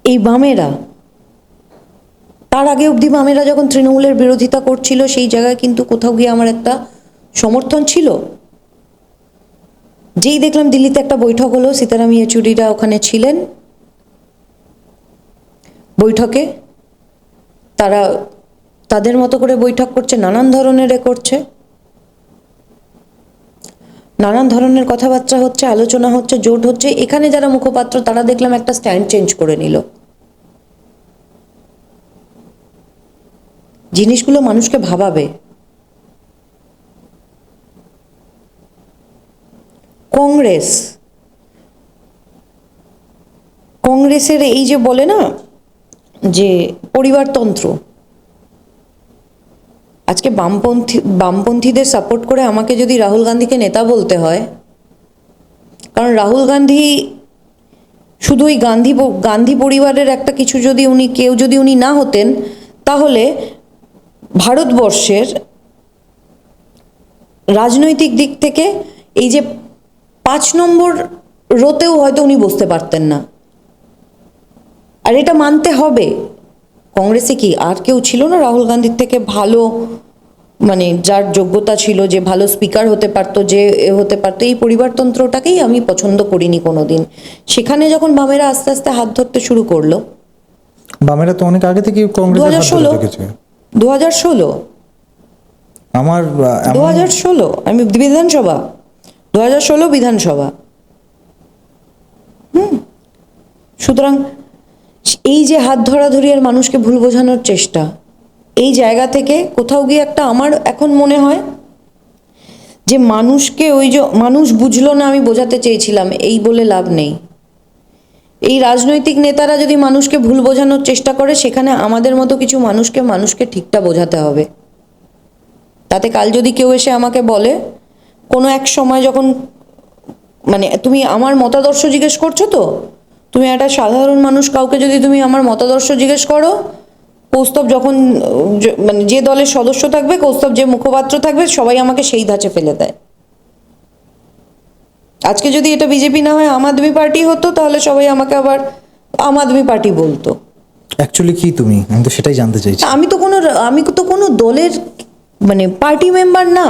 এই বামেরা, তার আগে অবধি বামেরা যখন তৃণমূলের বিরোধিতা করছিল, সেই জায়গায় কিন্তু কোথাও গিয়ে আমার একটা সমর্থন ছিল। যেই দেখলাম দিল্লিতে একটা বৈঠক হলো, সীতারাম ইয়েচুরিরা ওখানে ছিলেন বৈঠকে, তারা তাদের মতো করে বৈঠক করছে, নানান ধরনের করছে, নানান ধরনের কথাবার্তা হচ্ছে, আলোচনা হচ্ছে, জোট হচ্ছে। এখানে যারা মুখপাত্র তারা দেখলাম একটা স্ট্যান্ড চেঞ্জ করে নিল। জিনিসগুলো মানুষকে ভাবাবে। কংগ্রেসের এই যে বলে না যে পরিবারতন্ত্র, আজকে বামপন্থীদের সাপোর্ট করে আমাকে যদি রাহুল গান্ধীকে নেতা বলতে হয়, কারণ রাহুল গান্ধী শুধু ওই গান্ধী পরিবারের একটা কিছু যদি উনি না হতেন, তাহলে ভারতবর্ষের রাজনৈতিক দিক থেকে এই যে 5 নম্বর রোতেও হয়তো উনি বসতে পারতেন না। আর এটা মানতে হবে, কংগ্রেসে কি আর কেউ ছিল না রাহুল গান্ধীর থেকে ভালো, মানে যার যোগ্যতা ছিল, যে ভালো স্পিকার হতে পারতো, যে হতে পারতো? এই পরিবারতন্ত্রটাকেই আমি পছন্দ করিনি কোনোদিন। সেখানে যখন বামেরা আস্তে আস্তে হাত ধরতে শুরু করলো, বামেরা তো অনেক আগে থেকে কংগ্রেসের হাত ধরে রেখেছে। 2016 আমার 2016 আমি বিধানসভা 2016 বিধানসভা। সুতরাং এই যে হাত ধরাধরি আর মানুষকে ভুল বোঝানোর চেষ্টা, এই জায়গা থেকে কোথাও গিয়ে একটা আমার এখন মনে হয় যে মানুষকে ওই যে মানুষ বুঝলো না, আমি বোঝাতে চেয়েছিলাম, এই বলে লাভ নেই। এই রাজনৈতিক নেতারা যদি মানুষকে ভুল বোঝানোর চেষ্টা করে, সেখানে আমাদের মতো কিছু মানুষকে ঠিকটা বোঝাতে হবে। তাতে কাল যদি কেউ এসে আমাকে বলে কোনো এক সময় যখন, মানে তুমি আমার মতাদর্শ জিজ্ঞেস করছো, তো তুমি একটা সাধারণ মানুষ, কাউকে যদি তুমি আমার মতাদর্শ জিজ্ঞেস করো, কৌস্তব যখন মানে যে দলের সদস্য থাকবে, কৌস্তব যে মুখপাত্র থাকবে, সবাই আমাকে সেই ধাঁচে ফেলে দেয়। আজকে যদি এটা বিজেপি না হয় আম আদমি পার্টি হতো, তাহলে সবাই আমাকে আবার আম আদমি পার্টি বলতো। অ্যাকচুয়ালি কি তুমি, আমি তো সেটাই জানতে চাইছি। আমি তো কোনো দলের মানে পার্টি মেম্বার না।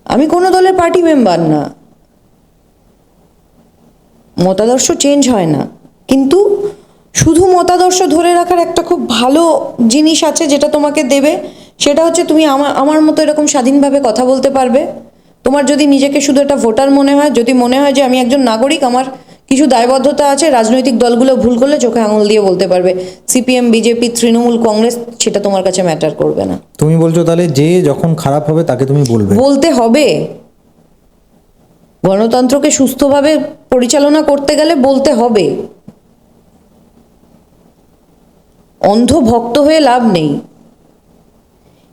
আমি কোনো দলের পার্টি মেম্বার না। মতাদর্শ চেঞ্জ হয় না, কিন্তু শুধু মতাদর্শ ধরে রাখার একটা খুব ভালো জিনিস আছে, যেটা তোমাকে দেবে, সেটা হচ্ছে তুমি আমার মতো এরকম স্বাধীনভাবে কথা বলতে পারবে। তোমার যদি নিজেকে শুধু একটা ভোটার মনে হয়, যদি মনে হয় যে আমি একজন নাগরিক, আমার কিছু দায়বদ্ধতা আছে, রাজনৈতিক দলগুলো ভুল করলে চোখে আঙুল দিয়ে বলতে পারবে, সিপিএম, বিজেপি, তৃণমূল, কংগ্রেস, সেটা তোমার কাছে ম্যাটার করবে না। তুমি বলছো তাহলে যে যখন খারাপ হবে তাকে তুমি বলতে হবে। গণতন্ত্রকে সুস্থভাবে পরিচালনা করতে গেলে বলতে হবে। অন্ধ ভক্ত হয়ে লাভ নেই।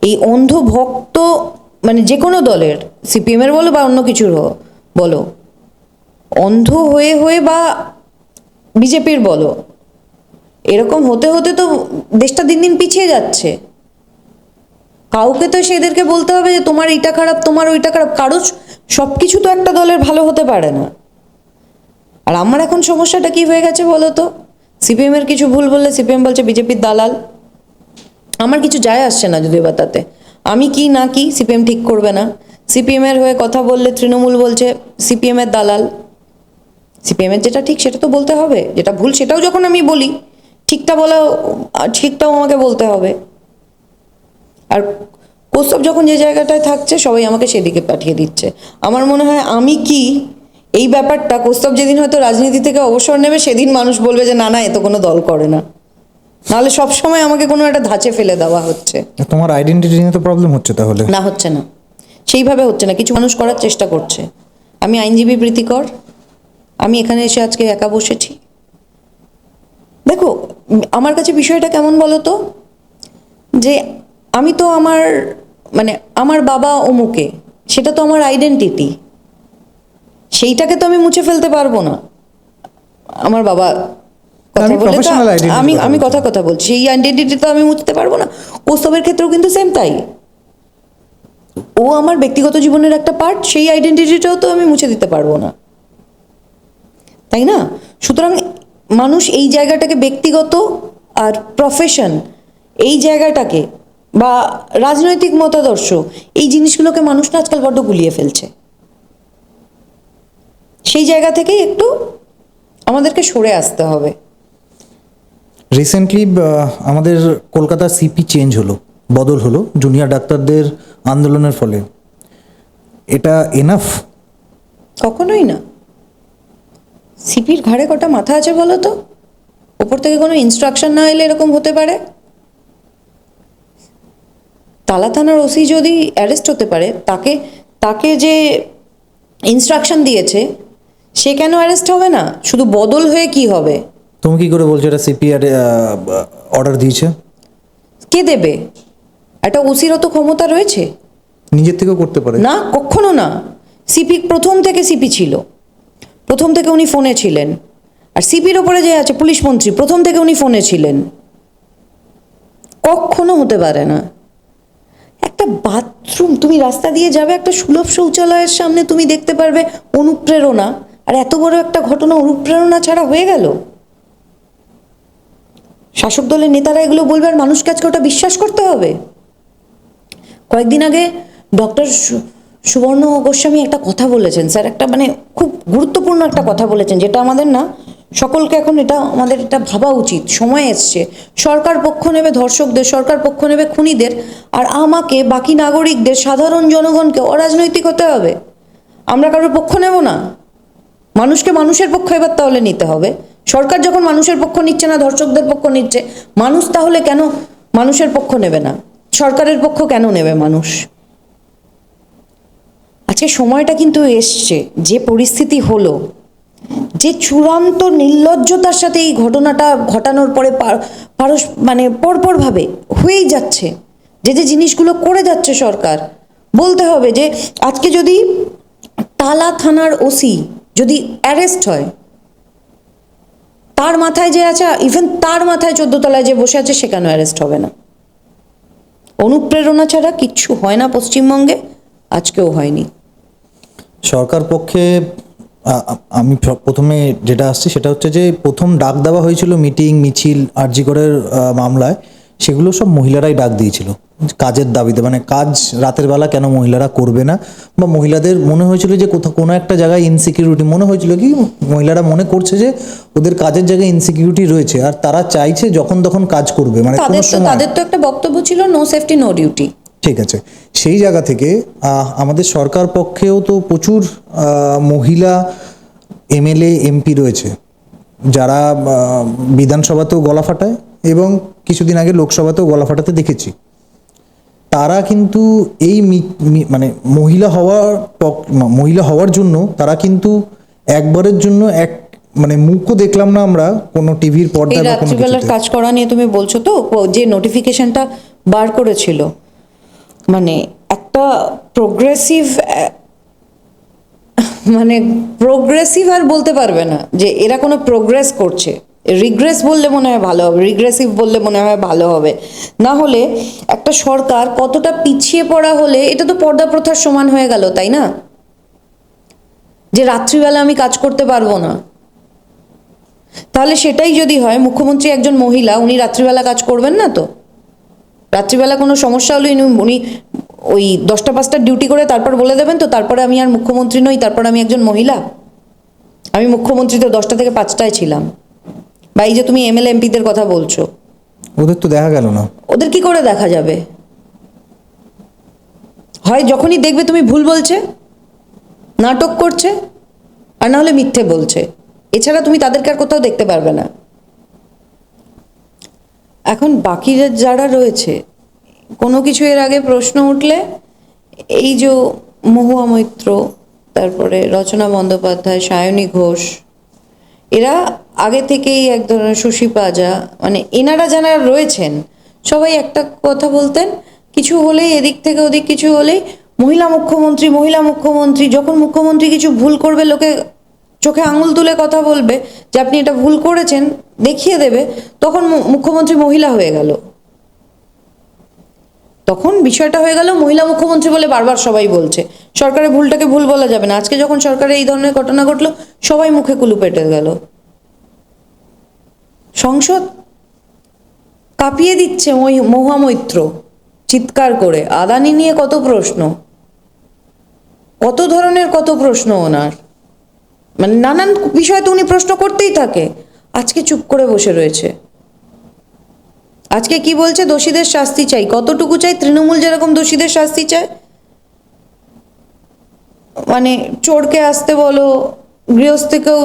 এই অন্ধ ভক্ত মানে যে কোনো দলের, সিপিএমের বলো বা অন্য কিছুর বলো, অন্ধ হয়ে বা বিজেপির বলো, এরকম হতে হতে তো দেশটা দিন দিন পিছিয়ে যাচ্ছে। কাউকে তো সেদেরকে বলতে হবে যে তোমার এইটা খারাপ, তোমার ওইটা খারাপ। কারো সব কিছু তো একটা দলের ভালো হতে পারে না। আর আমার এখন সমস্যাটা কি হয়ে গেছে বলো তো? সিপিএমের কিছু ভুল বললে সিপিএম বলছে বিজেপির দালাল। আমার কিছু যায় আসছে না যদি বা তাতে আমি কি না কি, সিপিএম ঠিক করবে না। সিপিএমের হয়ে কথা বললে তৃণমূল বলছে সিপিএমের দালাল। সিপিএমের যেটা ঠিক সেটা তো বলতে হবে, যেটা ভুল সেটাও যখন আমি বলি, ঠিকটাও আমাকে বলতে হবে। আর কৌস্তব যখন যে জায়গাটায় থাকছে, সবাই আমাকে সেদিকে পাঠিয়ে দিচ্ছে। আমার মনে হয় আমি কি এই ব্যাপারটা, কৌস্তব যেদিন হয়তো রাজনীতি থেকে অবসর নেবে, সেদিন মানুষ বলবে যে না এ তো কোনো দল করে না। নাহলে সবসময় আমাকে কোনো একটা ধাঁচে ফেলে দেওয়া হচ্ছে। তোমার আইডেন্টিটি নিয়ে তো প্রবলেম হচ্ছে তাহলে? না, হচ্ছে না, সেইভাবে হচ্ছে না। কিছু মানুষ করার চেষ্টা করছে। আমি আইনজীবী প্রীতিকর, আমি এখানে এসে আজকে একা বসেছি। দেখো আমার কাছে বিষয়টা কেমন বলো তো, যে আমি তো আমার বাবা অমুকে, সেটা তো আমার আইডেন্টিটি, সেইটাকে তো আমি মুছে ফেলতে পারবো না। আমার বাবা আমি কথা বলছি, এই আইডেন্টিটি তো আমি মুছতে পারবো না। কৌস্তবের ক্ষেত্রেও কিন্তু সেম তাই। ও আমার ব্যক্তিগত জীবনের একটা পার্ট, সেই আইডেন্টিটিটাও তো আমি মুছে দিতে পারবো না, তাই না? সুতরাং মানুষ এই জায়গাটাকে, ব্যক্তিগত আর প্রফেশন, এই জায়গাটাকে বা রাজনৈতিক মতাদর্শ, এই জিনিসগুলোকে মানুষ না আজকাল বড্ড গুলিয়ে ফেলছে। সেই জায়গা থেকেই একটু আমাদেরকে সরে আসতে হবে। রিসেন্টলি আমাদের কলকাতার সিপি চেঞ্জ হলো, বদল হলো জুনিয়র ডাক্তারদের আন্দোলনের ফলে। এটা এনাফ? কখনোই না। সিপির ঘাড়ে কটা মাথা আছে বলো তো? ওপর থেকে কোনো ইনস্ট্রাকশন না এলে এরকম হতে পারে? তালা থানার ওসি যদি অ্যারেস্ট হতে পারে, তাকে যে ইনস্ট্রাকশন দিয়েছে, সে কেন অ্যারেস্ট হবে না? শুধু বদল হয়ে কি হবে? তুমি কি করে বলছো এটা সিপিআর অর্ডার দিয়েছে? কে দেবে? একটা ওসিরও তো ক্ষমতা রয়েছে। নিজের থেকেও করতে পারে না, কখনো না। সিপি প্রথম থেকে সিপি ছিল, প্রথম থেকে উনি ফোনে ছিলেন। আর সিপির ওপরে যে আছে পুলিশ মন্ত্রী, প্রথম থেকে উনি ফোনে ছিলেন। কখনো হতে পারে না। একটা বাথরুম, তুমি রাস্তা দিয়ে যাবে, একটা সুলভ শৌচালয়ের সামনে তুমি দেখতে পারবে অনুপ্রেরণা, আর এত বড় একটা ঘটনা অনুপ্রেরণা ছাড়া হয়ে গেল। শাসক দলের নেতারা এগুলো বলবে আর মানুষকে আজকে ওটা বিশ্বাস করতে হবে? কয়েকদিন আগে ডক্টর সুবর্ণ গোস্বামী একটা কথা বলেছেন স্যার, একটা মানে খুব গুরুত্বপূর্ণ একটা কথা বলেছেন, যেটা আমাদের না সকলকে এখন আমাদের এটা ভাবা উচিত। সময় এসছে, সরকার পক্ষ নেবে ধর্ষকদের, সরকার পক্ষ নেবে খুনিদের, আর আমাকে বাকি নাগরিকদের, সাধারণ জনগণকে অরাজনৈতিক হতে হবে। আমরা কারোর পক্ষ নেব না, মানুষকে মানুষের পক্ষ এবার তাহলে নিতে হবে। সরকার যখন মানুষের পক্ষ নিচ্ছে না, ধর্ষকদের পক্ষ নিচ্ছে, মানুষ তাহলে কেন মানুষের পক্ষ নেবে না? সরকারের পক্ষ কেন নেবে মানুষ? আজকে সময়টা কিন্তু এসছে, যে পরিস্থিতি হলো, যে চূড়ান্ত নির্লজ্জতার সাথে এই ঘটনাটা ঘটানোর পরে মানে পরপরভাবে হয়েই যাচ্ছে, যে যে জিনিসগুলো করে যাচ্ছে সরকার, বলতে হবে যে আজকে যদি টালা থানার ওসি যদি অ্যারেস্ট হয়, তার মাথায় যে আছে, ইভেন তার মাথায় 14 তলায় যে বসে আছে, সে কেন অ্যারেস্ট হবে না? অনুপ্রেরণা ছাড়া কিচ্ছু হয় না পশ্চিমবঙ্গে, আজকেও হয়নি। সরকার পক্ষে আমি প্রথমে যেটা আসছে সেটা হচ্ছে যে প্রথম ডাক দেওয়া হয়েছিল মিটিং মিছিল আরজি করের মামলায়, সেগুলো সব মহিলারাই ডাক দিয়েছিল কাজের দাবিতে। মানে কাজ রাতের বেলা কেন মহিলারা করবে না, বা মহিলাদের মনে হয়েছিল যে কোথাও কোনো একটা জায়গায় ইনসিকিউরিটি মনে হয়েছিল, কি মহিলারা মনে করছে যে ওদের কাজের জায়গায় ইনসিকিউরিটি রয়েছে, আর তারা চাইছে যখন তখন কাজ করবে। মানে তাদের তো একটা বক্তব্য ছিল নো সেফটি নো ডিউটি। ঠিক আছে, সেই জায়গা থেকে আমাদের সরকার পক্ষেও তো প্রচুর মহিলা এমএলএ এমপি রয়েছে, যারা বিধানসভাতেও গলা ফাটায় এবং কিছুদিন আগে লোকসভাতেও গলা ফাটাতে দেখেছি। তারা কিন্তু এই মানে মহিলা হওয়ার জন্য তারা কিন্তু একবারের জন্য মানে মুখও দেখলাম না আমরা কোনো টিভির পর্দায় বা কোনো রাত্রিবেলার কাজ করা নিয়ে তুমি বলছো তো, যে নোটিফিকেশনটা বার করেছিল, মানে একটা প্রোগ্রেসিভ আর বলতে পারবে না যে এরা কোনো প্রোগ্রেস করছে। রিগ্রেস বললে মনে হয় ভালো হবে, রিগ্রেসিভ বললে মনে হয় ভালো হবে। না হলে একটা সরকার কতটা পিছিয়ে পড়া হলে, এটা তো পর্দা প্রথার সমান হয়ে গেল, তাই না? যে রাত্রিবেলা আমি কাজ করতে পারবো না, তাহলে সেটাই যদি হয়, মুখ্যমন্ত্রী একজন মহিলা, উনি রাত্রিবেলা কাজ করবেন না তো? রাত্রিবেলা কোনো সমস্যা হলে উনি ওই 10টা 5টার ডিউটি করে তারপর বলে দেবেন তো তারপরে আমি আর মুখ্যমন্ত্রী নই, তারপর আমি একজন মহিলা? আমি মুখ্যমন্ত্রী তো 10টা থেকে 5টায় ছিলাম। বা এই যে তুমি এমএলএ এমপিদের কথা বলছো, ওদের তো দেখা গেল না। ওদের কি করে দেখা যাবে? হয় যখনই দেখবে তুমি ভুল বলছে, নাটক করছে, আর না হলে মিথ্যে বলছে, এছাড়া তুমি তাদেরকে আর কোথাও দেখতে পারবে না। এখন বাকি যারা রয়েছে, কোনো কিছু এর আগে প্রশ্ন উঠলে এই যে মহুয়া মৈত্র, তারপরে রচনা বন্দ্যোপাধ্যায়, সায়নী ঘোষ, এরা আগে থেকেই এক ধরনের শশী পাজা, মানে এনারা যারা রয়েছেন সবাই একটা কথা বলতেন, কিছু হলেই এদিক থেকে ওদিক কিছু হলেই মহিলা মুখ্যমন্ত্রী, যখন মুখ্যমন্ত্রী কিছু ভুল করবে লোকে চোখে আঙুল তুলে কথা বলবে যে আপনি এটা ভুল করেছেন, দেখিয়ে দেবে, তখন মুখ্যমন্ত্রী মহিলা হয়ে গেল। তখন বিষয়টা হয়ে গেল মহিলা মুখ্যমন্ত্রী বলে বারবার সবাই বলছে, সরকারের ভুলটাকে ভুল বলা যাবে না। আজকে যখন সরকারে এই ধরনের ঘটনা ঘটলো, সবাই মুখে কুলু পেটে গেল। সংসদ কাঁপিয়ে দিচ্ছে মহুয়া মৈত্র চিৎকার করে। আদানি নিয়ে কত প্রশ্ন, কত ধরনের কত প্রশ্ন ওনার, মানে নানান বিষয়ে তো উনি প্রশ্ন করতেই থাকে। আজকে চুপ করে বসে রয়েছে। আজকে কি বলছে? দোষীদের শাস্তি চাই। কতটুকু চাই? তৃণমূল যেরকম দোষীদের শাস্তি চায়, মানে চোরকে আসতে বলো, গৃহস্থকেও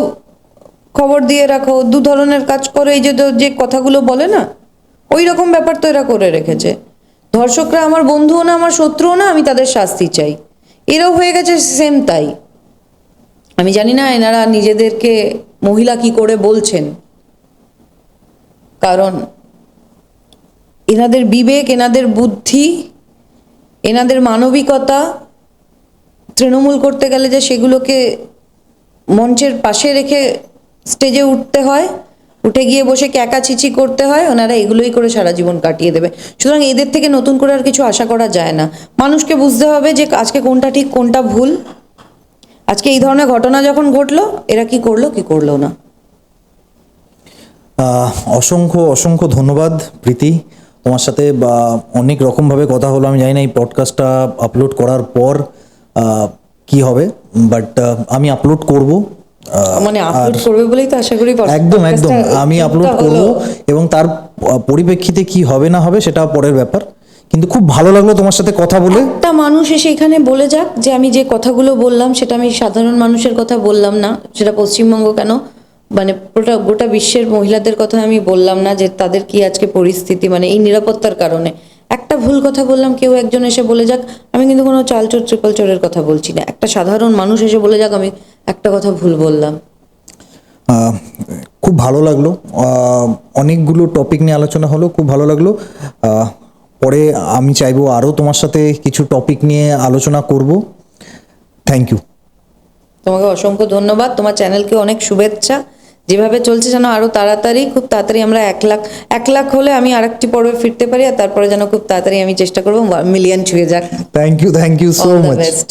খবর দিয়ে রাখো, দু ধরনের কাজ করে, এই যে কথাগুলো বলে না, ওই রকম ব্যাপার তো এরা করে রেখেছে। ধর্ষকরা আমার বন্ধুও না, আমার শত্রুও না, আমি তাদের শাস্তি চাই। এরাও হয়ে গেছে সেম তাই। আমি জানি না এনারা নিজেদেরকে মহিলা কি করে বলছেন, কারণ এনাদের বিবেক, এনাদের বুদ্ধি, এনাদের মানবিকতা তৃণমূল করতে গেলে যে সেগুলোকে মঞ্চের পাশে রেখে স্টেজে উঠতে হয়, উঠে গিয়ে বসে ক্যাকাচিচি করতে হয়, ওনারা এগুলোই করে সারা জীবন কাটিয়ে দেবে। সুতরাং এদের থেকে নতুন করে আর কিছু আশা করা যায় না। মানুষকে বুঝতে হবে যে আজকে কোনটা ঠিক কোনটা ভুল। আজকে এই ধরনের ঘটনা যখন ঘটলো, এরা কি করলো কি করলো না। অসংখ্য অসংখ্য ধন্যবাদ প্রীতি, তোমার সাথে অনেক রকমভাবে কথা হলো। আমি জানি না এই পডকাস্টটা আপলোড করার পর কি হবে, বাট আমি আপলোড করব। মানে আপলোড করবে বলেই তো আশা করি একদম একদম podcastটা আমি আপলোড ঠিকঠাক করব, হলো। এবং তার পরিপ্রেক্ষিতে কি হবে না হবে সেটা পরের ব্যাপার। কিন্তু খুব ভালো লাগলো তোমার সাথে কথা বলে। একটা মানুষ এসে এখানে বলে যাক যে আমি যে কথাগুলো বললাম সেটা আমি সাধারণ মানুষের কথা বললাম না, সেটা পশ্চিমবঙ্গ কেন মানে গোটা বিশ্বের মহিলাদের কথা আমি বললাম না যে তাদের কি আজকে পরিস্থিতি, মানে এই নিরাপত্তার কারণে একটা ভুল কথা বললাম, কেউ একজন এসে বলে যাক। আমি কিন্তু কোনো চালচোর ট্রিপল চোরের কথা বলছি না, একটা সাধারণ মানুষ এসে বলে যাক আমি একটা কথা ভুল বললাম। খুব ভালো লাগলো, অনেকগুলো টপিক নিয়ে আলোচনা হলো, খুব ভালো লাগলো। পরে আমি চাইবো আরও তোমার সাথে কিছু টপিক নিয়ে আলোচনা করব। Thank you. তোমাকে অসংখ্য ধন্যবাদ, তোমার চ্যানেলকে অনেক শুভেচ্ছা। যেভাবে চলছে যেন আরো তাড়াতাড়ি, খুব তাড়াতাড়ি আমরা 1 লাখ হলে আমি আরেকটি পর্বে ফিরতে পারি, আর তারপরে যেন খুব তাড়াতাড়ি আমি চেষ্টা করবো 1 মিলিয়ন ছুঁয়ে যাক। Thank you so all the much. Best.